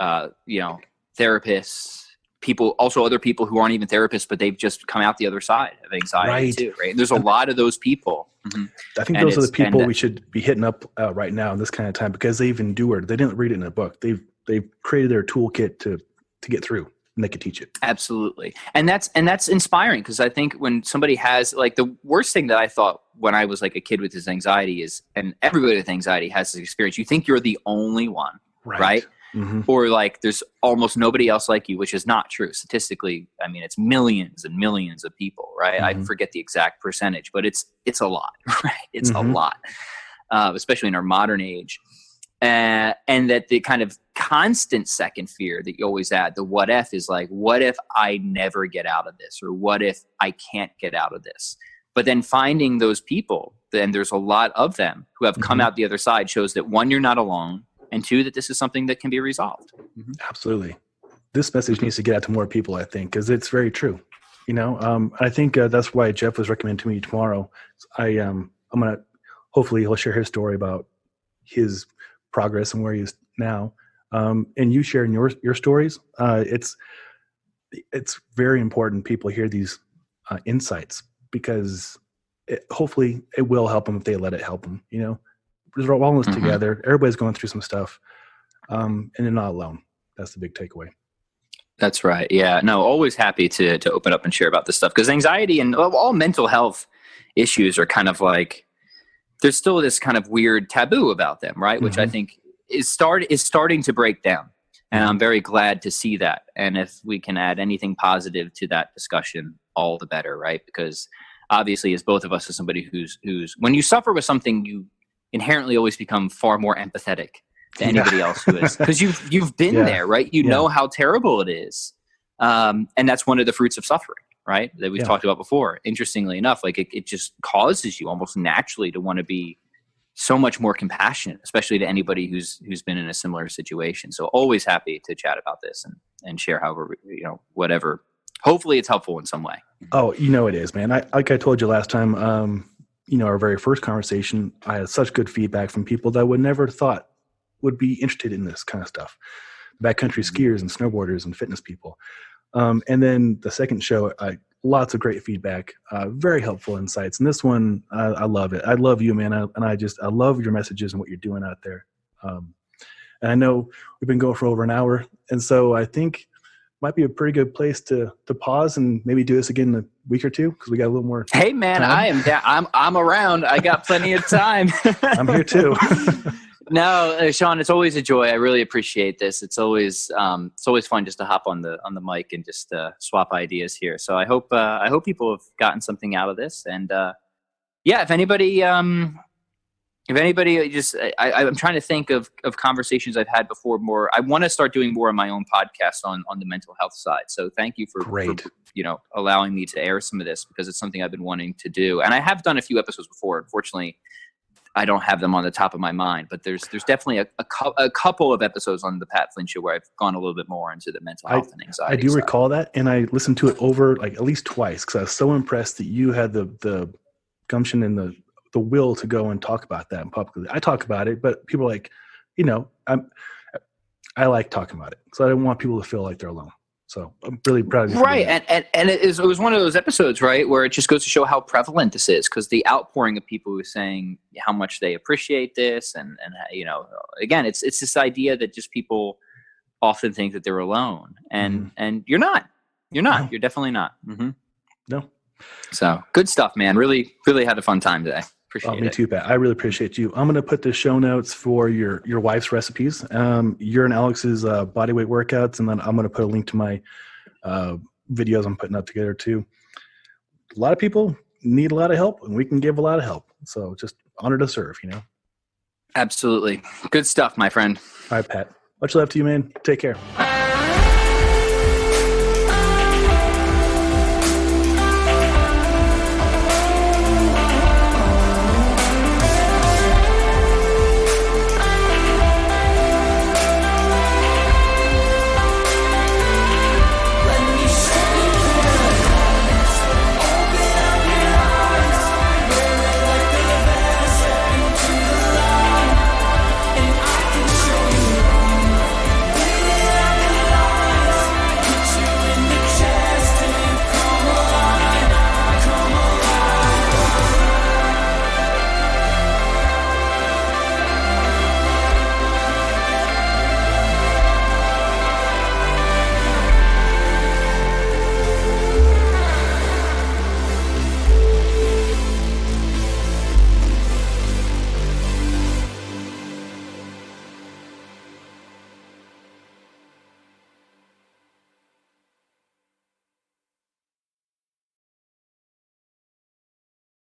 therapists, people, also other people who aren't even therapists, but they've just come out the other side of anxiety too. Right. And there's a lot of those people. Mm-hmm.
I think those are the people we should be hitting up right now in this kind of time, because they've endured. They didn't read it in a book. They've created their toolkit to get through. And they could teach it. Absolutely.
And that's inspiring, because I think when somebody has, like, the worst thing that I thought when I was like a kid with this anxiety is, and everybody with anxiety has this experience, you think you're the only one, right? Mm-hmm. Or like there's almost nobody else like you, which is not true. Statistically, I mean, it's millions and millions of people, right? Mm-hmm. I forget the exact percentage, but it's a lot, right? It's a lot, especially in our modern age. And that the kind of constant second fear that you always add, the what if, is like, what if I never get out of this? Or what if I can't get out of this? But then finding those people, then there's a lot of them who have come out the other side, shows that, one, you're not alone, and two, that this is something that can be resolved. Mm-hmm.
Absolutely. This message needs to get out to more people, I think, because it's very true. I think that's why Jeff was recommended to me tomorrow. I'm going to, hopefully he'll share his story about his progress and where he is now, and you sharing your stories. It's very important people hear these insights, because hopefully it will help them if they let it help them. We're all in this together. Everybody's going through some stuff, and they're not alone. That's the big takeaway.
That's right. Yeah. No, always happy to open up and share about this stuff, because anxiety and all mental health issues are kind of like, there's still this kind of weird taboo about them, right? Which I think is starting to break down. And I'm very glad to see that. And if we can add anything positive to that discussion, all the better, right? Because obviously, as both of us, as somebody who's when you suffer with something, you inherently always become far more empathetic to anybody else who is, because you've been there, right? You know how terrible it is. And that's one of the fruits of suffering, right? That we've talked about before. Interestingly enough, like it just causes you almost naturally to want to be so much more compassionate, especially to anybody who's been in a similar situation. So always happy to chat about this and share however, whatever. Hopefully it's helpful in some way.
Oh, it is, man. Like I told you last time, our very first conversation, I had such good feedback from people that I would never thought would be interested in this kind of stuff. Backcountry skiers and snowboarders and fitness people. And then the second show, lots of great feedback, very helpful insights. And this one, I love it. I love you, man. I love your messages and what you're doing out there. And I know we've been going for over an hour. And so I think might be a pretty good place to pause and maybe do this again in a week or two, because we got a little more.
Hey man, time. I am down. I'm around. I got plenty of time.
I'm here too.
No, Sean, it's always a joy. I really appreciate this. It's always fun just to hop on the mic and just swap ideas here. So I hope people have gotten something out of this. And if anybody just, I'm trying to think of conversations I've had before. More, I want to start doing more on my own podcast on the mental health side. So thank you for allowing me to air some of this, because it's something I've been wanting to do. And I have done a few episodes before. Unfortunately, I don't have them on the top of my mind, but there's definitely a couple of episodes on the Pat Flynn Show where I've gone a little bit more into the mental health and anxiety.
I do recall that, and I listened to it over like at least twice, because I was so impressed that you had the gumption and the will to go and talk about that publicly. I talk about it, but people are like, I like talking about it, so I don't want people to feel like they're alone. So I'm really proud of you.
Right. And it was one of those episodes, right, where it just goes to show how prevalent this is, because the outpouring of people who are saying how much they appreciate this. And again, it's this idea that just people often think that they're alone, and you're not, no. You're definitely not. Mm-hmm.
No.
So good stuff, man. Really, really had a fun time today. Appreciate it.
Me too, Pat. I really appreciate you. I'm going to put the show notes for your wife's recipes, your and Alex's bodyweight workouts, and then I'm going to put a link to my videos I'm putting up together too. A lot of people need a lot of help, and we can give a lot of help. So just honored to serve,
Absolutely. Good stuff, my friend.
All right, Pat. Much love to you, man. Take care.